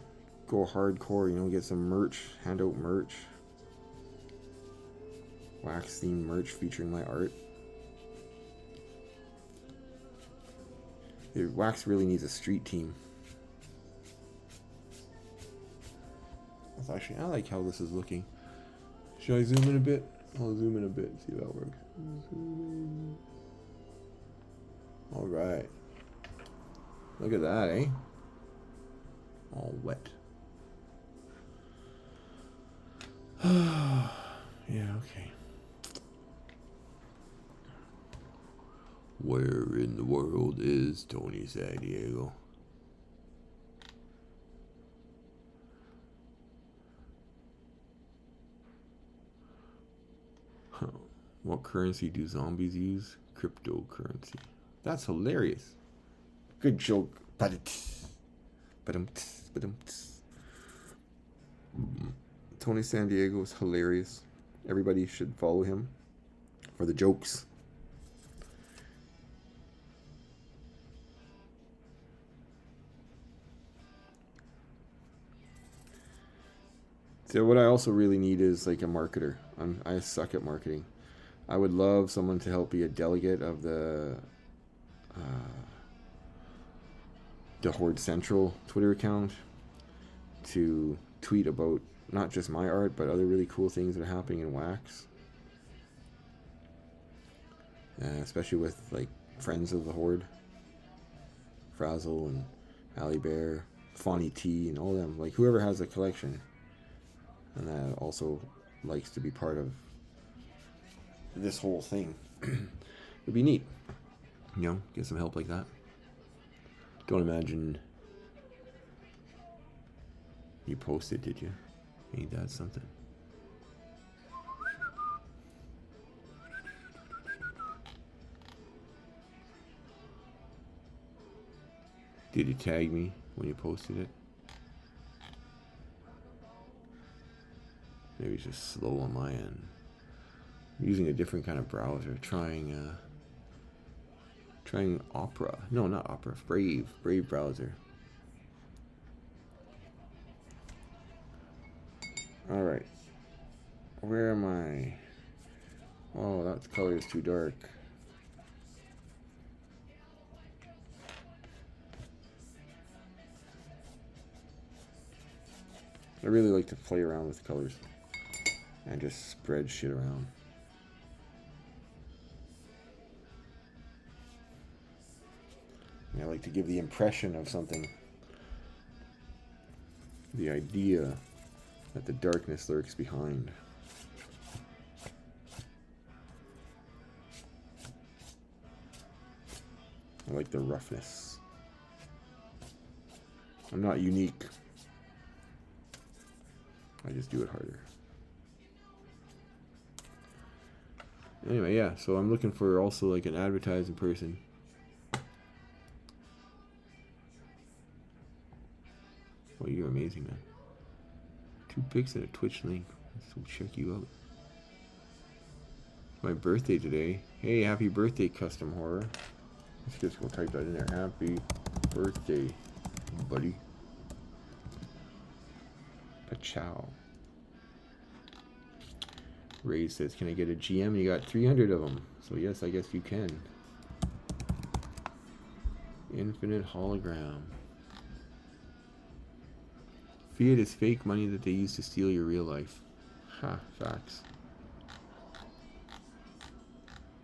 go hardcore, you know, get some merch, hand out merch, wax themed merch featuring my art. Wax really needs a street team. That's actually, I like how this is looking. Should I zoom in a bit? I'll zoom in a bit and see if that works. All right. Look at that, eh? All wet. Yeah, okay. Where in the world is Tony San Diego? Huh. What currency do zombies use? Cryptocurrency. That's hilarious. Good joke. Tony San Diego is hilarious. Everybody should follow him for the jokes. So what I also really need is like a marketer. I suck at marketing. I would love someone to help be a delegate of the Horde Central Twitter account to tweet about not just my art, but other really cool things that are happening in wax. Especially with like friends of the Horde, Frazzle and Ali Bear, Fawny T, and all them. Like whoever has a collection and that also likes to be part of this whole thing. It'd be neat, you know, get some help like that. Don't imagine you posted, did you? Ain't that something? Did you tag me when you posted it? Maybe it's just slow on my end. I'm using a different kind of browser. Trying Opera. No, not Opera. Brave browser. All right. Where am I? Oh, that color is too dark. I really like to play around with colors and just spread shit around. And I like to give the impression of something. The idea that the darkness lurks behind. I like the roughness. I'm not unique. I just do it harder. Anyway, yeah, so I'm looking for also like an advertising person. Well, you're amazing, man. 2 pics and a Twitch link. So check you out. My birthday today. Hey, happy birthday, Custom Horror. Let's just go type that in there. Happy birthday, buddy. Pachow. Ray says, can I get a GM? You got 300 of them. So yes, I guess you can. Infinite hologram. Fiat is fake money that they use to steal your real life. Ha, facts.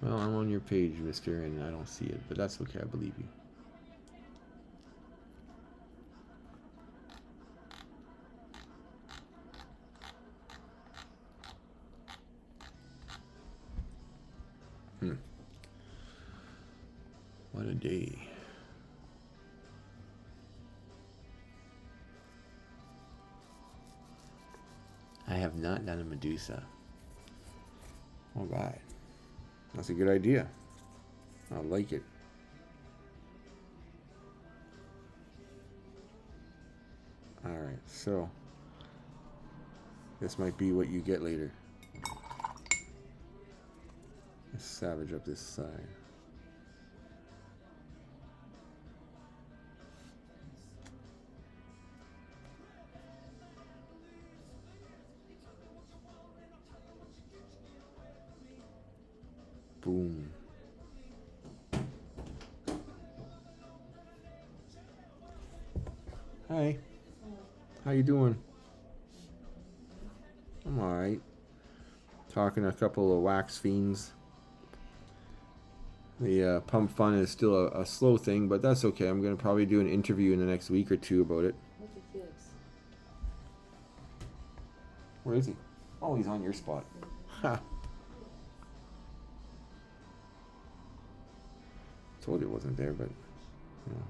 Well, I'm on your page, mister, and I don't see it, but that's okay, I believe you. What a day. I have not done a Medusa. All right. That's a good idea. I like it. All right, so This might be what you get later. Let's savage up this side. Boom. Hi. How you doing? I'm alright. Talking to a couple of wax fiends. The pump fun is still a slow thing, but that's okay. I'm going to probably do an interview in the next week or two about it. What's your Felix? Where is he? Oh, he's on your spot. Ha. Told you it wasn't there, but you know,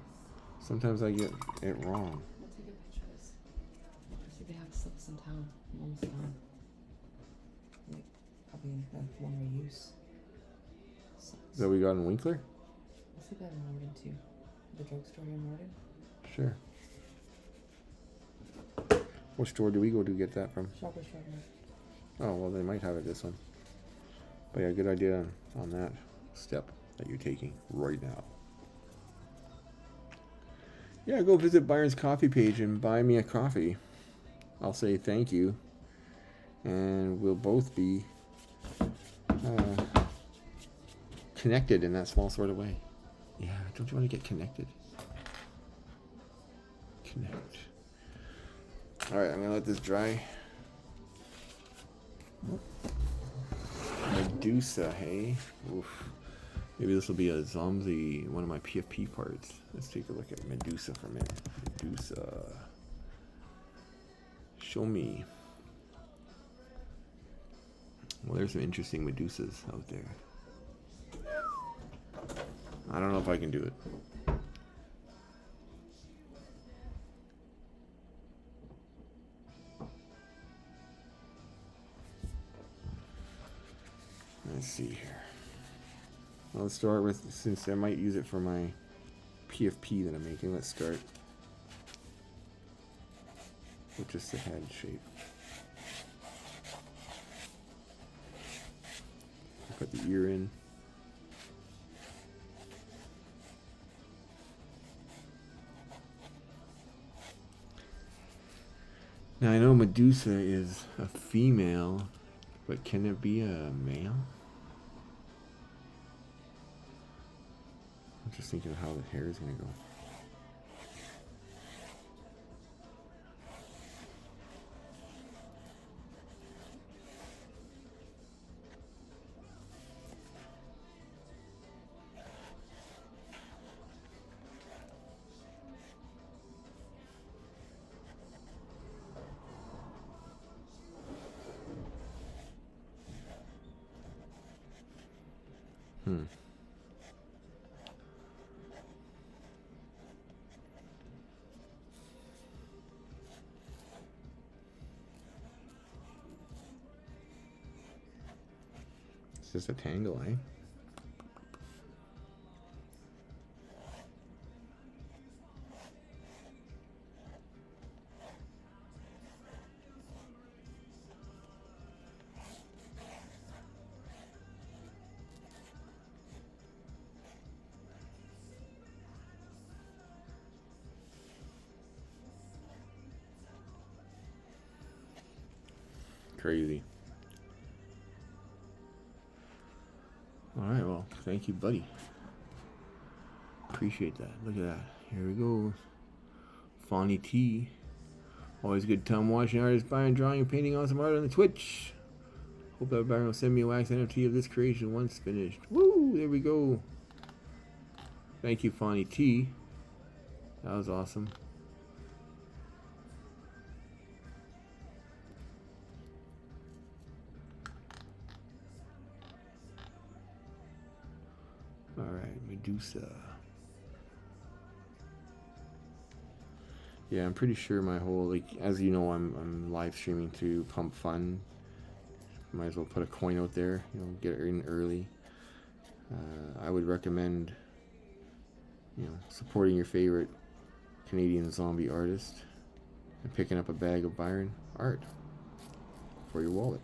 sometimes I get it wrong. We'll take a picture of this. See, they have slips in town. I'm almost done. Like, probably in one more use. Sucks. That we got in Winkler? I see that in Morden too. The drugstore in Morden. Sure. What store do we go to get that from? Shoppers Drug Mart. Oh, well, they might have it this one. But yeah, good idea on that step that you're taking right now. Yeah, go visit Byron's coffee page and buy me a coffee. I'll say thank you. And we'll both be connected in that small sort of way. Yeah, don't you want to get connected? Connect. Alright, I'm going to let this dry. Medusa, hey? Oof. Maybe this will be a zombie, one of my PFP parts. Let's take a look at Medusa for a minute. Medusa. Show me. Well, there's some interesting Medusas out there. I don't know if I can do it. Let's see here. Well, let's start with, since I might use it for my PFP that I'm making, let's start with just the head shape. Put the ear in. Now I know Medusa is a female, but can it be a male? I'm just thinking of how the hair is going to go. It's just a tangle, eh? Crazy. Alright, well, thank you, buddy. Appreciate that. Look at that. Here we go. Fonny T. Always a good time watching artists buying, drawing, and painting awesome art on the Twitch. Hope that Byron will send me a wax NFT of this creation once finished. Woo! There we go. Thank you, Fonny T. That was awesome. Alright, Medusa. Yeah, I'm pretty sure my whole, like, as you know, I'm live streaming through Pump Fun. Might as well put a coin out there, you know, get it in early. I would recommend, you know, supporting your favorite Canadian zombie artist and picking up a bag of Byron art. for your wallet.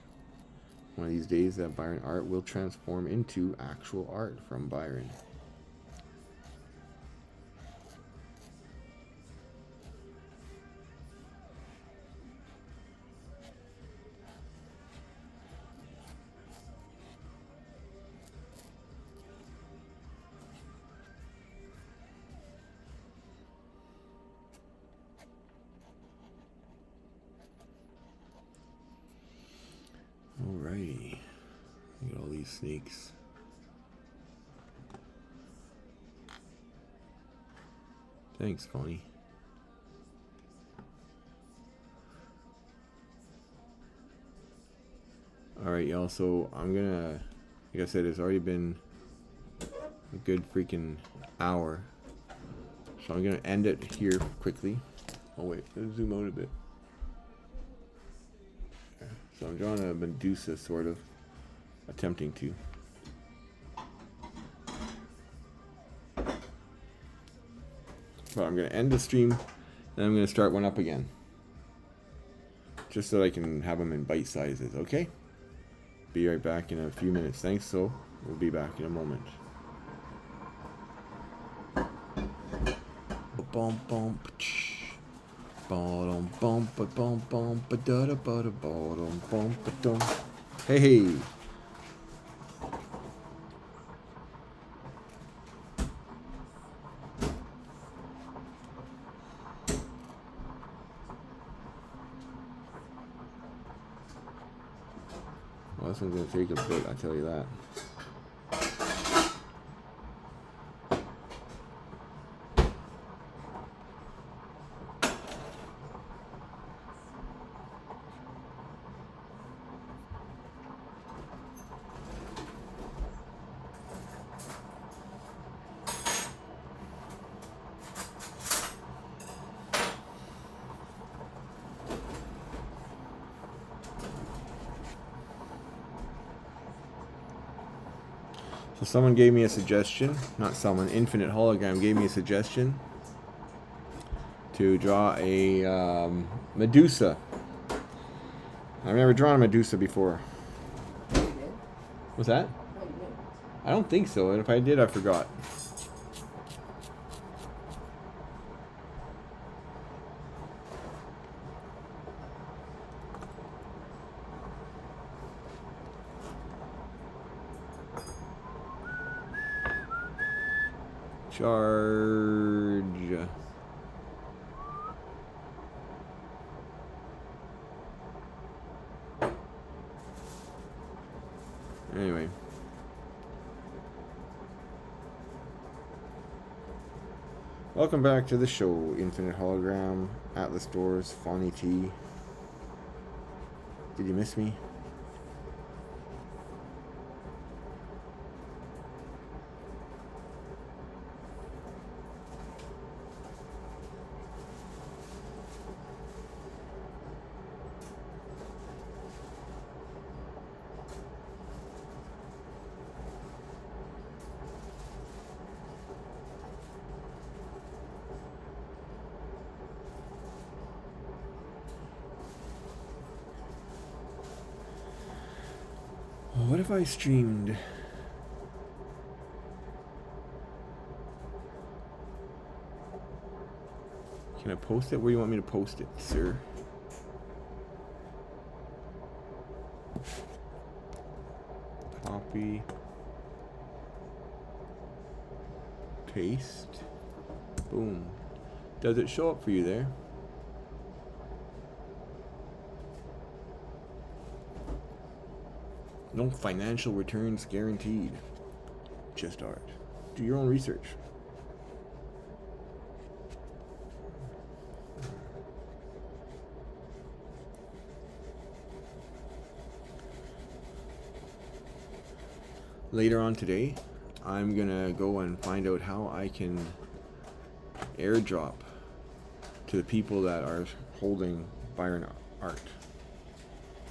One of these days, that Byron art will transform into actual art from Byron. Alrighty, look at all these snakes. Thanks, Connie. Alright, y'all, so I'm gonna, like I said, it's already been a good freaking hour. So I'm gonna end it here quickly. Oh wait, let's zoom out a bit. So I'm drawing a Medusa, sort of, attempting to. But I'm going to end the stream, and I'm going to start one up again. Just so I can have them in bite sizes, okay? Be right back in a few minutes. Thanks, so we'll be back in a moment. Hey. Well, this one's gonna take a bit, I tell you that. So someone gave me a suggestion, not someone, Infinite Hologram gave me a suggestion to draw a Medusa. I've never drawn a Medusa before. You did? What's that? No, you didn't. I don't think so, and if I did, I forgot. Charge. Anyway. Welcome back to the show, Infinite Hologram, Atlas Doors, Fawny T. Did you miss me? What if I streamed? Can I post it? Where do you want me to post it, sir? Copy. Paste. Boom. Does it show up for you there? No financial returns guaranteed. Just art. Do your own research. Later on today, I'm gonna go and find out how I can airdrop to the people that are holding Byron art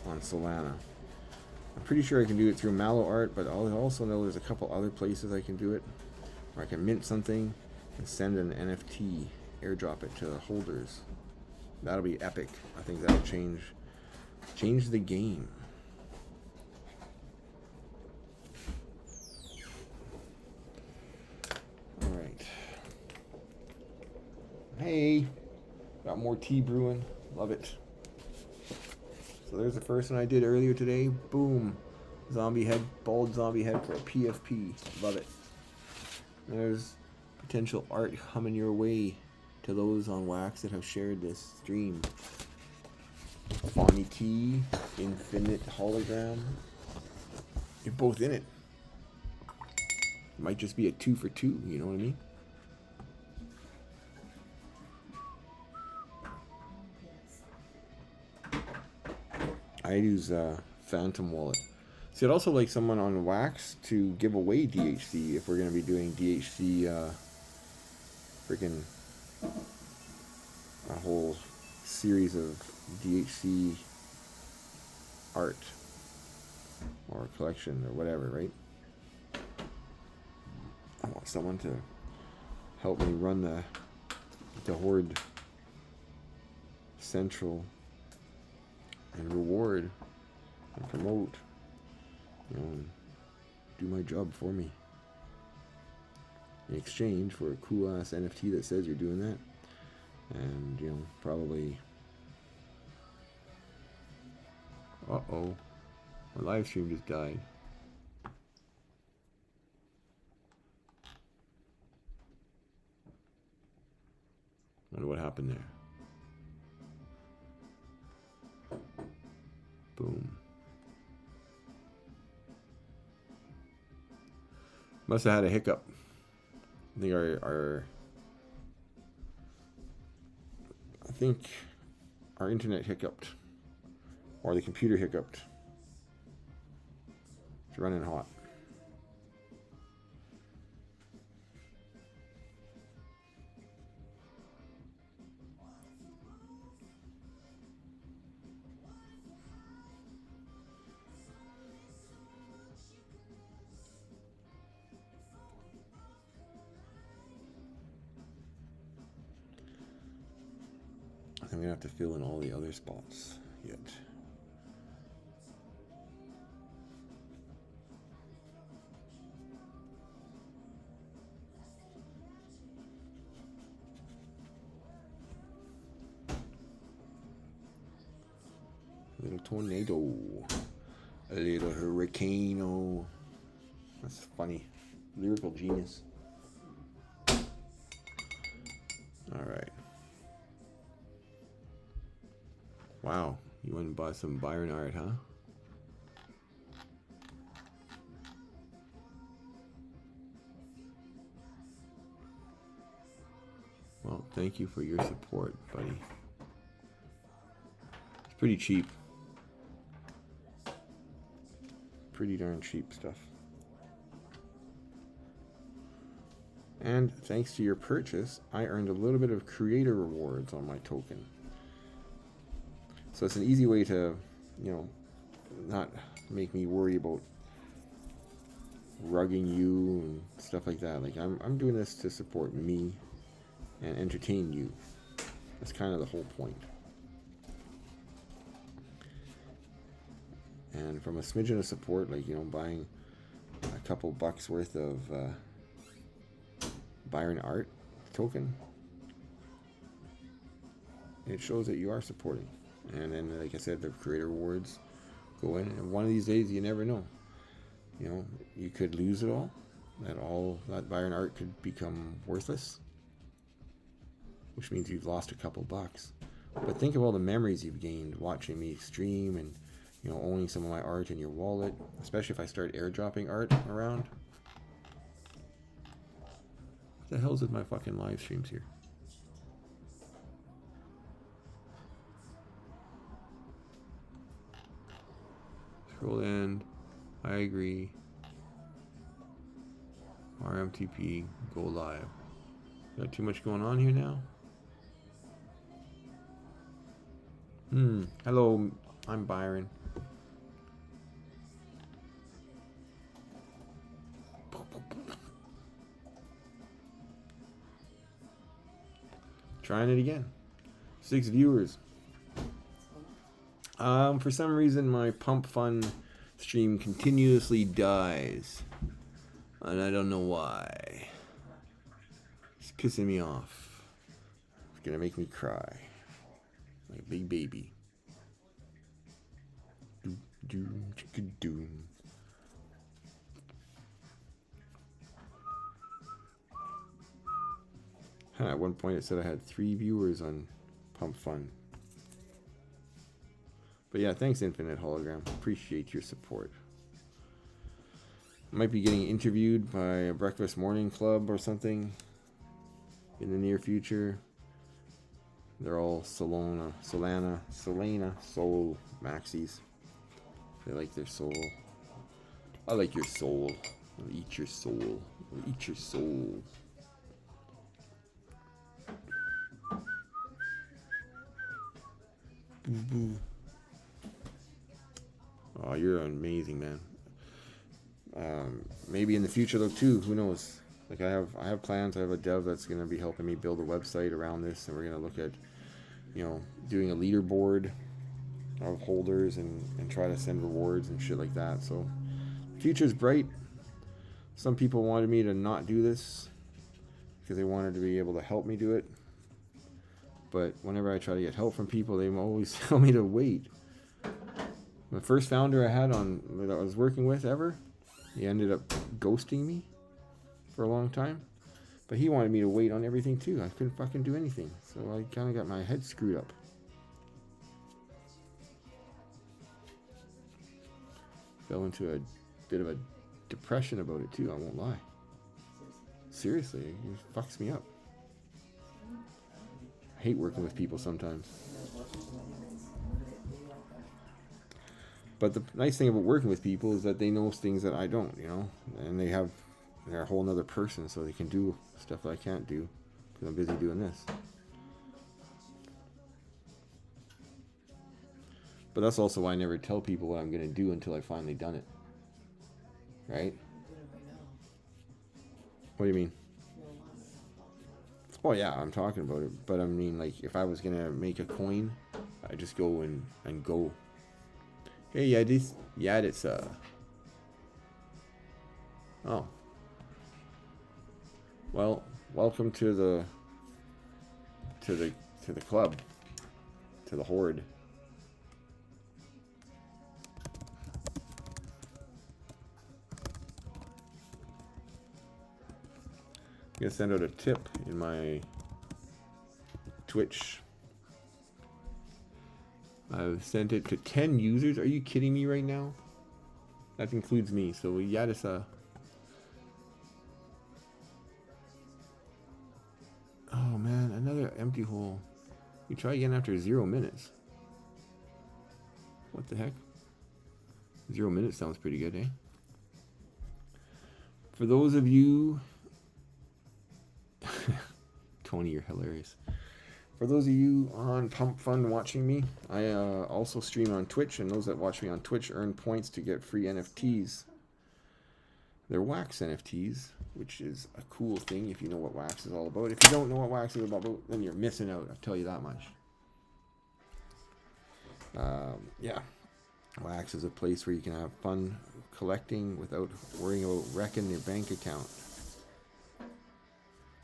on Solana. I'm pretty sure I can do it through Mallow Art, but I also know there's a couple other places I can do it, where I can mint something and send an NFT, airdrop it to the holders. That'll be epic. I think that'll change Change the game. All right. Hey, got more tea brewing. Love it. So there's the first one I did earlier today. Boom. Zombie head, bald zombie head for a PFP. Love it. There's potential art coming your way to those on Wax that have shared this stream. Fawny Key, Infinite Hologram. You're both in it. Might just be a 2 for 2, you know what I mean? I use Phantom Wallet. See, I'd also like someone on Wax to give away DHC if we're going to be doing DHC, freaking a whole series of DHC art or collection or whatever, right? I want someone to help me run the Horde Central and reward and promote, you know, and do my job for me in exchange for a cool ass NFT that says you're doing that, and you know, probably my live stream just died. Wonder what happened there. Boom. Must have had a hiccup. I think our internet hiccuped, or the computer hiccuped. It's running hot. I'm gonna have to fill in all the other spots yet. A little tornado, a little hurricane. That's funny. Lyrical genius. All right. Wow, you went and bought some Byron art, huh? Well, thank you for your support, buddy. It's pretty cheap. Pretty darn cheap stuff. And thanks to your purchase, I earned a little bit of creator rewards on my token. So it's an easy way to, you know, not make me worry about rugging you and stuff like that. Like I'm doing this to support me and entertain you. That's kind of the whole point. And from a smidgen of support, like, you know, buying a couple bucks worth of Byron art token, it shows that you are supporting. And then, like I said, the creator rewards go in, and one of these days, you never know. You know, you could lose it all. That Byron art could become worthless, which means you've lost a couple bucks. But think of all the memories you've gained watching me stream and, you know, owning some of my art in your wallet, especially if I start airdropping art around. What the hell's with my fucking live streams here? Scroll end. I agree. RMTP. Go live. Got too much going on here now? Hello, I'm Byron. Trying it again. 6 viewers. For some reason, my Pump Fun stream continuously dies. And I don't know why. It's pissing me off. It's gonna make me cry. Like a big baby. Doom. At one point it said I had 3 viewers on Pump Fun. But yeah, thanks Infinite Hologram. Appreciate your support. I might be getting interviewed by a Breakfast Morning Club or something in the near future. They're all Solana Soul Maxis. They like their soul. I like your soul. I'll eat your soul. I'll eat your soul. Boo boo. Oh, you're amazing, man. Maybe in the future though too. Who knows? Like I have plans. I have a dev that's gonna be helping me build a website around this, and we're gonna look at, you know, doing a leaderboard of holders and try to send rewards and shit like that. So the future's bright. Some people wanted me to not do this because they wanted to be able to help me do it. But whenever I try to get help from people, they always tell me to wait. The first founder I had on that I was working with ever, he ended up ghosting me for a long time. But he wanted me to wait on everything too. I couldn't fucking do anything. So I kind of got my head screwed up. Fell into a bit of a depression about it too, I won't lie. Seriously, it fucks me up. I hate working with people sometimes. But the nice thing about working with people is that they know things that I don't, you know, and they're a whole nother person, so they can do stuff that I can't do because I'm busy doing this. But that's also why I never tell people what I'm going to do until I've finally done it. Right? What do you mean? Oh yeah, I'm talking about it. But I mean, like, if I was going to make a coin, I just go and go. Hey, it's Oh. Well, welcome to the club. To the horde. I'm gonna send out a tip in my Twitch. I've sent it to 10 users. Are you kidding me right now? That includes me. So Yadisa. Oh man, another empty hole. You try again after 0 minutes. What the heck? 0 minutes sounds pretty good, eh? For those of you... Tony, you're hilarious. For those of you on Pump Fun watching me, I also stream on Twitch, and those that watch me on Twitch earn points to get free NFTs. They're wax NFTs, which is a cool thing if you know what wax is all about. If you don't know what wax is about, then you're missing out, I'll tell you that much. Yeah, wax is a place where you can have fun collecting without worrying about wrecking your bank account.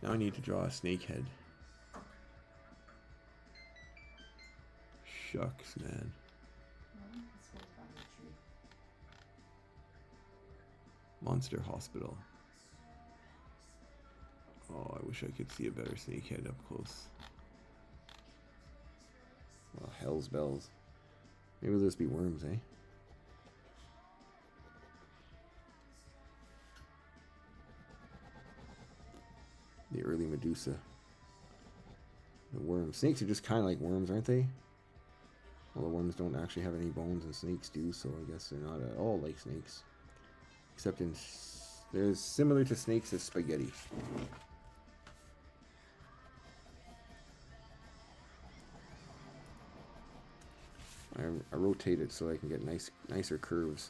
Now I need to draw a snake head. Shucks, man. Monster Hospital. Oh, I wish I could see a better snake head up close. Well, hell's bells. Maybe there'll just be worms, eh? The early Medusa. The worms. Snakes are just kind of like worms, aren't they? Well, the worms don't actually have any bones, and snakes do, so I guess they're not at all like snakes. Except they're similar to snakes as spaghetti. I rotate it so I can get nicer curves.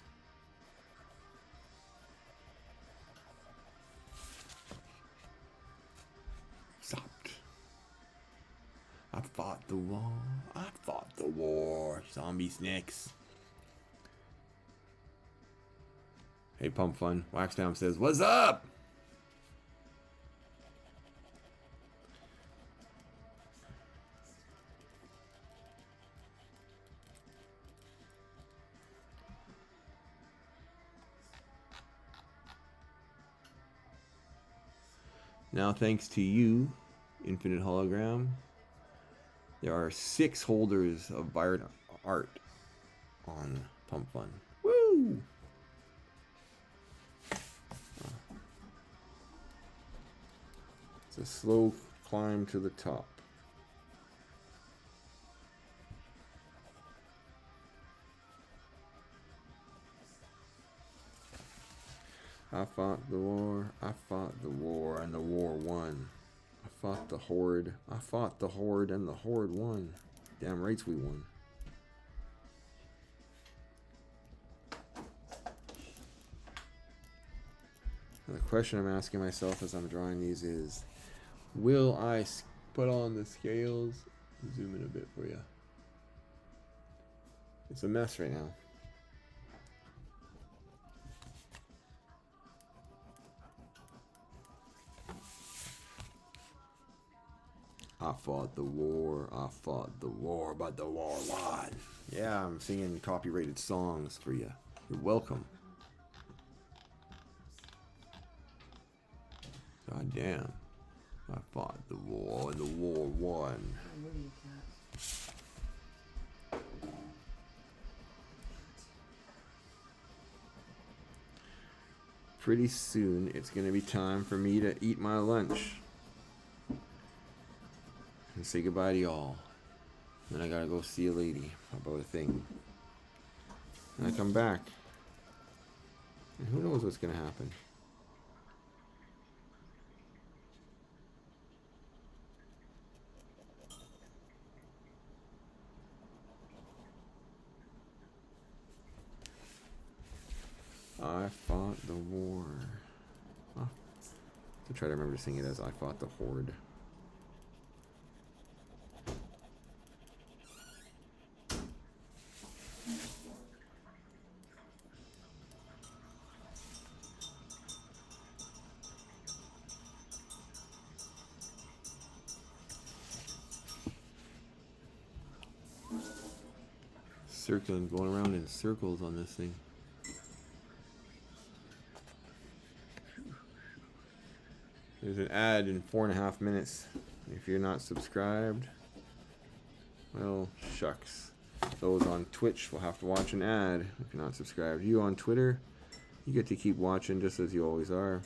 Stopped. I fought the war. I fought the war. war. Zombie snakes. Hey, Pump Fun. Waxdown says, "What's up?" Now, thanks to you, Infinite Hologram, there are 6 holders of Byron art on Pump Fun. Woo! It's a slow climb to the top. I fought the war, and the war won. I fought the horde, and the horde won. Damn rights we won. And the question I'm asking myself as I'm drawing these is, will I put on the scales? Zoom in a bit for you. It's a mess right now. I fought the war, but the war won. Yeah, I'm singing copyrighted songs for you. You're welcome. God damn. I fought the war and the war won. Pretty soon it's gonna be time for me to eat my lunch and say goodbye to y'all. Then I gotta go see a lady about a thing. And I come back. And who knows what's gonna happen. I fought the war. Huh. To try to remember to sing it as I fought the horde. Circling, going around in circles on this thing. There's an ad in 4.5 minutes. If you're not subscribed, well, shucks. Those on Twitch will have to watch an ad if you're not subscribed. You on Twitter, you get to keep watching just as you always are.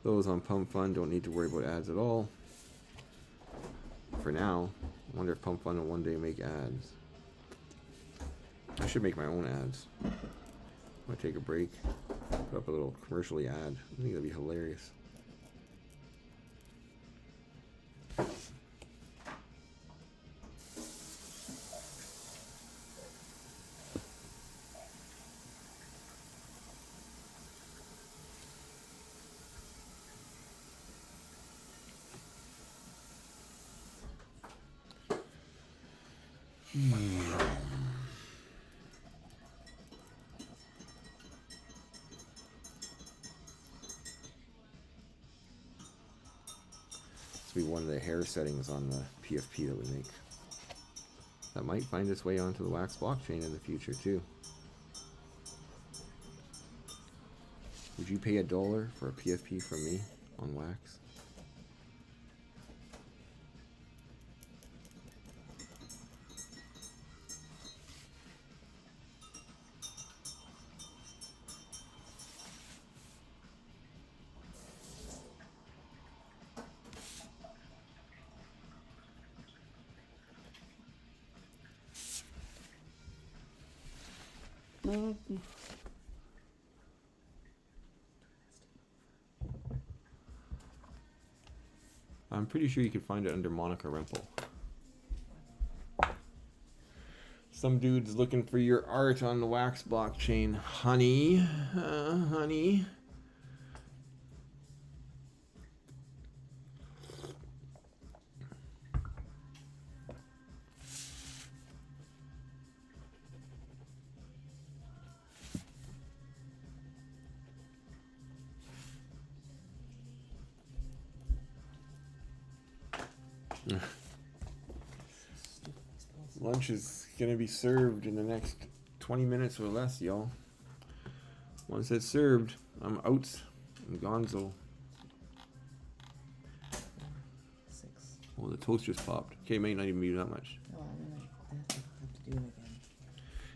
Those on Pump Fun don't need to worry about ads at all. For now. I wonder if Pump Fun will one day make ads. I should make my own ads. I'm gonna take a break, put up a little commercially ad. I think that'd be hilarious. This will be one of the hair settings on the PFP that we make. That might find its way onto the Wax blockchain in the future too. Would you pay $1 for a PFP from me on Wax? I'm pretty sure you can find it under Monica Rempel. Some dude's looking for your art on the Wax blockchain, honey. Honey. Lunch is gonna be served in the next 20 minutes or less, y'all. Once it's served, I'm out. I'm gonzo. 6. Oh, the toast just popped. Okay, might not even be that much. Oh, I'm gonna have to do it again.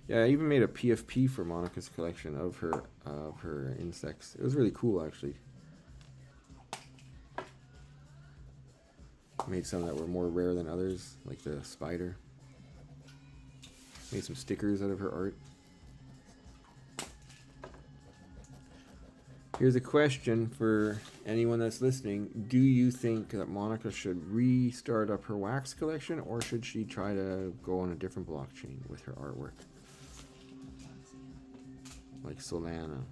Yeah, I even made a PFP for Monica's collection of her insects. It was really cool, actually. Made some that were more rare than others, like the spider. Made some stickers out of her art. Here's a question for anyone that's listening. Do you think that Monica should restart up her wax collection, or should she try to go on a different blockchain with her artwork? Like Solana.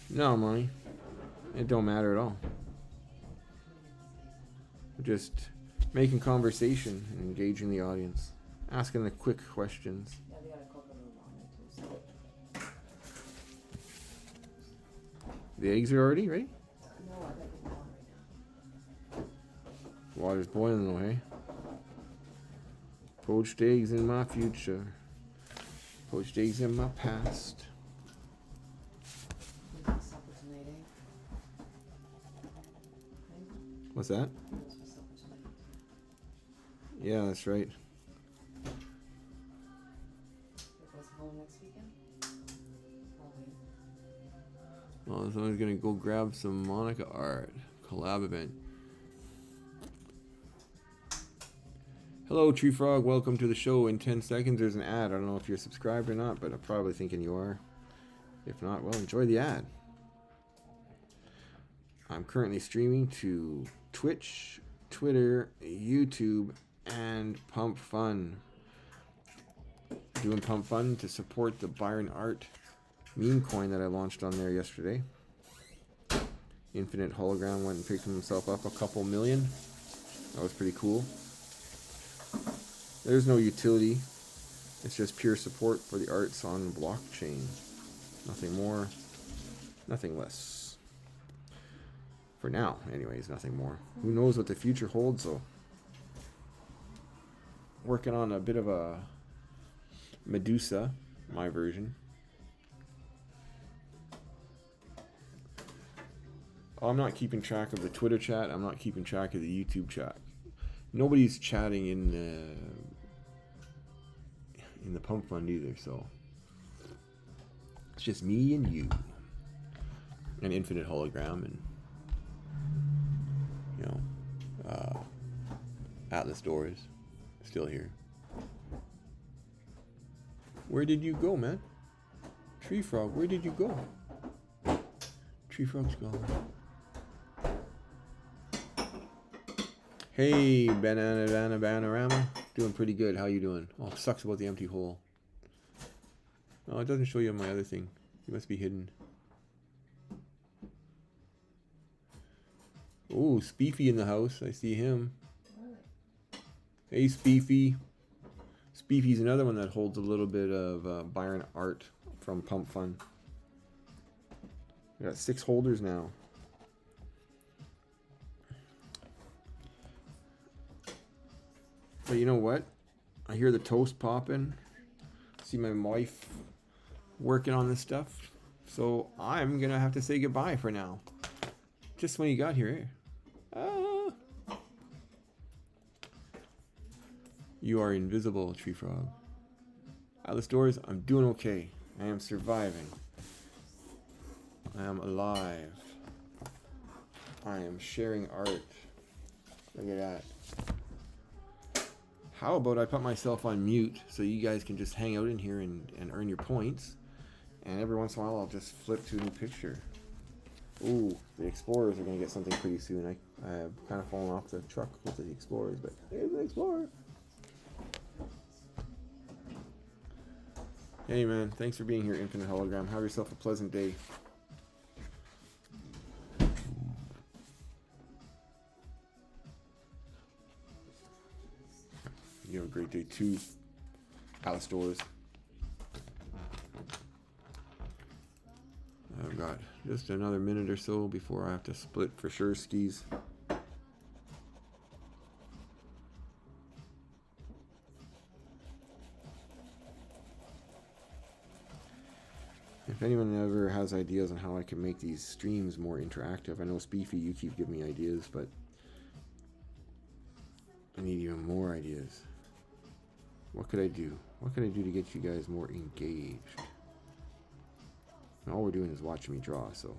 No, Money. It don't matter at all. Just making conversation and engaging the audience. Asking the quick questions. Yeah, they got a coconut on it too. So. The eggs are already ready? No, I got them on right now. Water's boiling though, hey? Poached eggs in my future. Poached eggs in my past. Who's for supper tonight, eh? What's that? Who's for supper tonight? Yeah, that's right. You're supposed to home next weekend? Probably. Well, someone's gonna go grab some Monica art. Collab event. Hello, Tree Frog. Welcome to the show. In 10 seconds, there's an ad. I don't know if you're subscribed or not, but I'm probably thinking you are. If not, well, enjoy the ad. I'm currently streaming to Twitch, Twitter, YouTube, and Pump Fun. Doing Pump Fun to support the Byron Art meme coin that I launched on there yesterday. Infinite Hologram went and picked himself up a couple million. That was pretty cool. There's no utility. It's just pure support for the arts on blockchain. Nothing more, nothing less. For now, anyways, nothing more. Who knows what the future holds, though. Working on a bit of a Medusa, my version. Oh, I'm not keeping track of the Twitter chat. I'm not keeping track of the YouTube chat. Nobody's chatting in the Pump Fund either, so it's just me and you, and Infinite Hologram, and Atlas Doors still here. Where did you go, man? Tree Frog, where did you go? Tree Frog's gone. Hey, Bananarama. Doing pretty good. How you doing? Oh, it sucks about the empty hole. Oh, it doesn't show you on my other thing. You must be hidden. Oh, Speefy in the house. I see him. Hey, Speefy. Speefy's another one that holds a little bit of Byron art from Pump Fun. We got 6 holders now. But you know what? I hear the toast popping. See my wife working on this stuff. So I'm going to have to say goodbye for now. Just when you got here. You are invisible, Tree Frog. Atlas Doors, I'm doing okay. I am surviving. I am alive. I am sharing art. Look at that. How about I put myself on mute so you guys can just hang out in here and earn your points. And every once in a while I'll just flip to a new picture. Ooh, the Explorers are going to get something pretty soon. I have kind of fallen off the truck with the Explorers, but there's the Explorer. Hey man, thanks for being here, Infinite Hologram. Have yourself a pleasant day. You have a great day too, Atlas Doors. Just another minute or so before I have to split for sure skis. If anyone ever has ideas on how I can make these streams more interactive, I know Speefy, you keep giving me ideas, but I need even more ideas. What could I do? What could I do to get you guys more engaged? And all we're doing is watching me draw, so.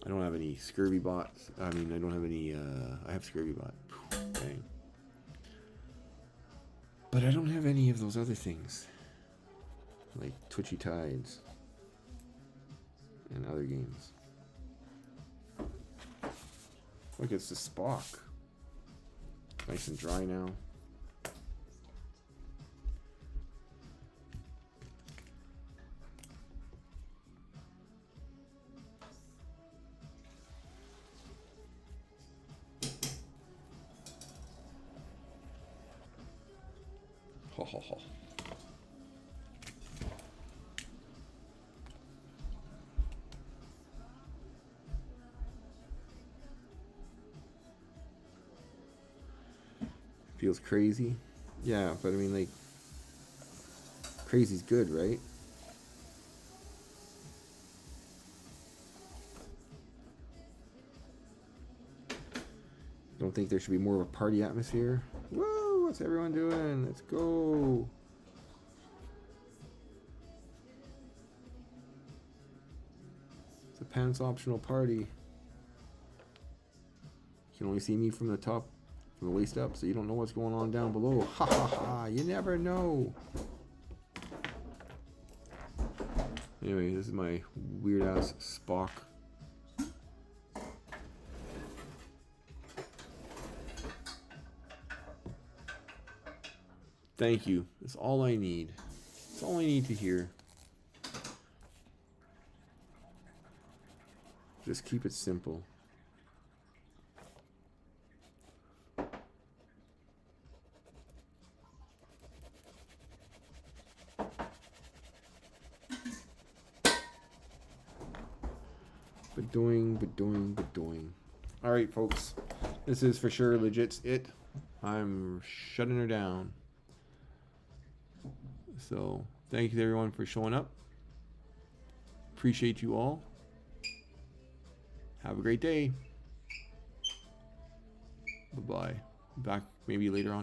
I don't have any Scurvy bots. I mean, I don't have any, I have Scurvy bot. Dang. But I don't have any of those other things. Like Twitchy Tides. And other games. Look, it's the Spock. Nice and dry now. Ho ho ho. Feels crazy. Yeah, but I mean, like, crazy's good, right? Don't think there should be more of a party atmosphere? Woo! What's everyone doing? Let's go! It's a pants optional party. You can only see me from the top, from the waist up, so you don't know what's going on down below. Ha ha ha! You never know! Anyway, this is my weird ass Spock. Thank you. That's all I need. That's all I need to hear. Just keep it simple. But doing. All right, folks. This is for sure legit it. I'm shutting her down. So, thank you to everyone for showing up. Appreciate you all. Have a great day. Bye-bye. Back maybe later on.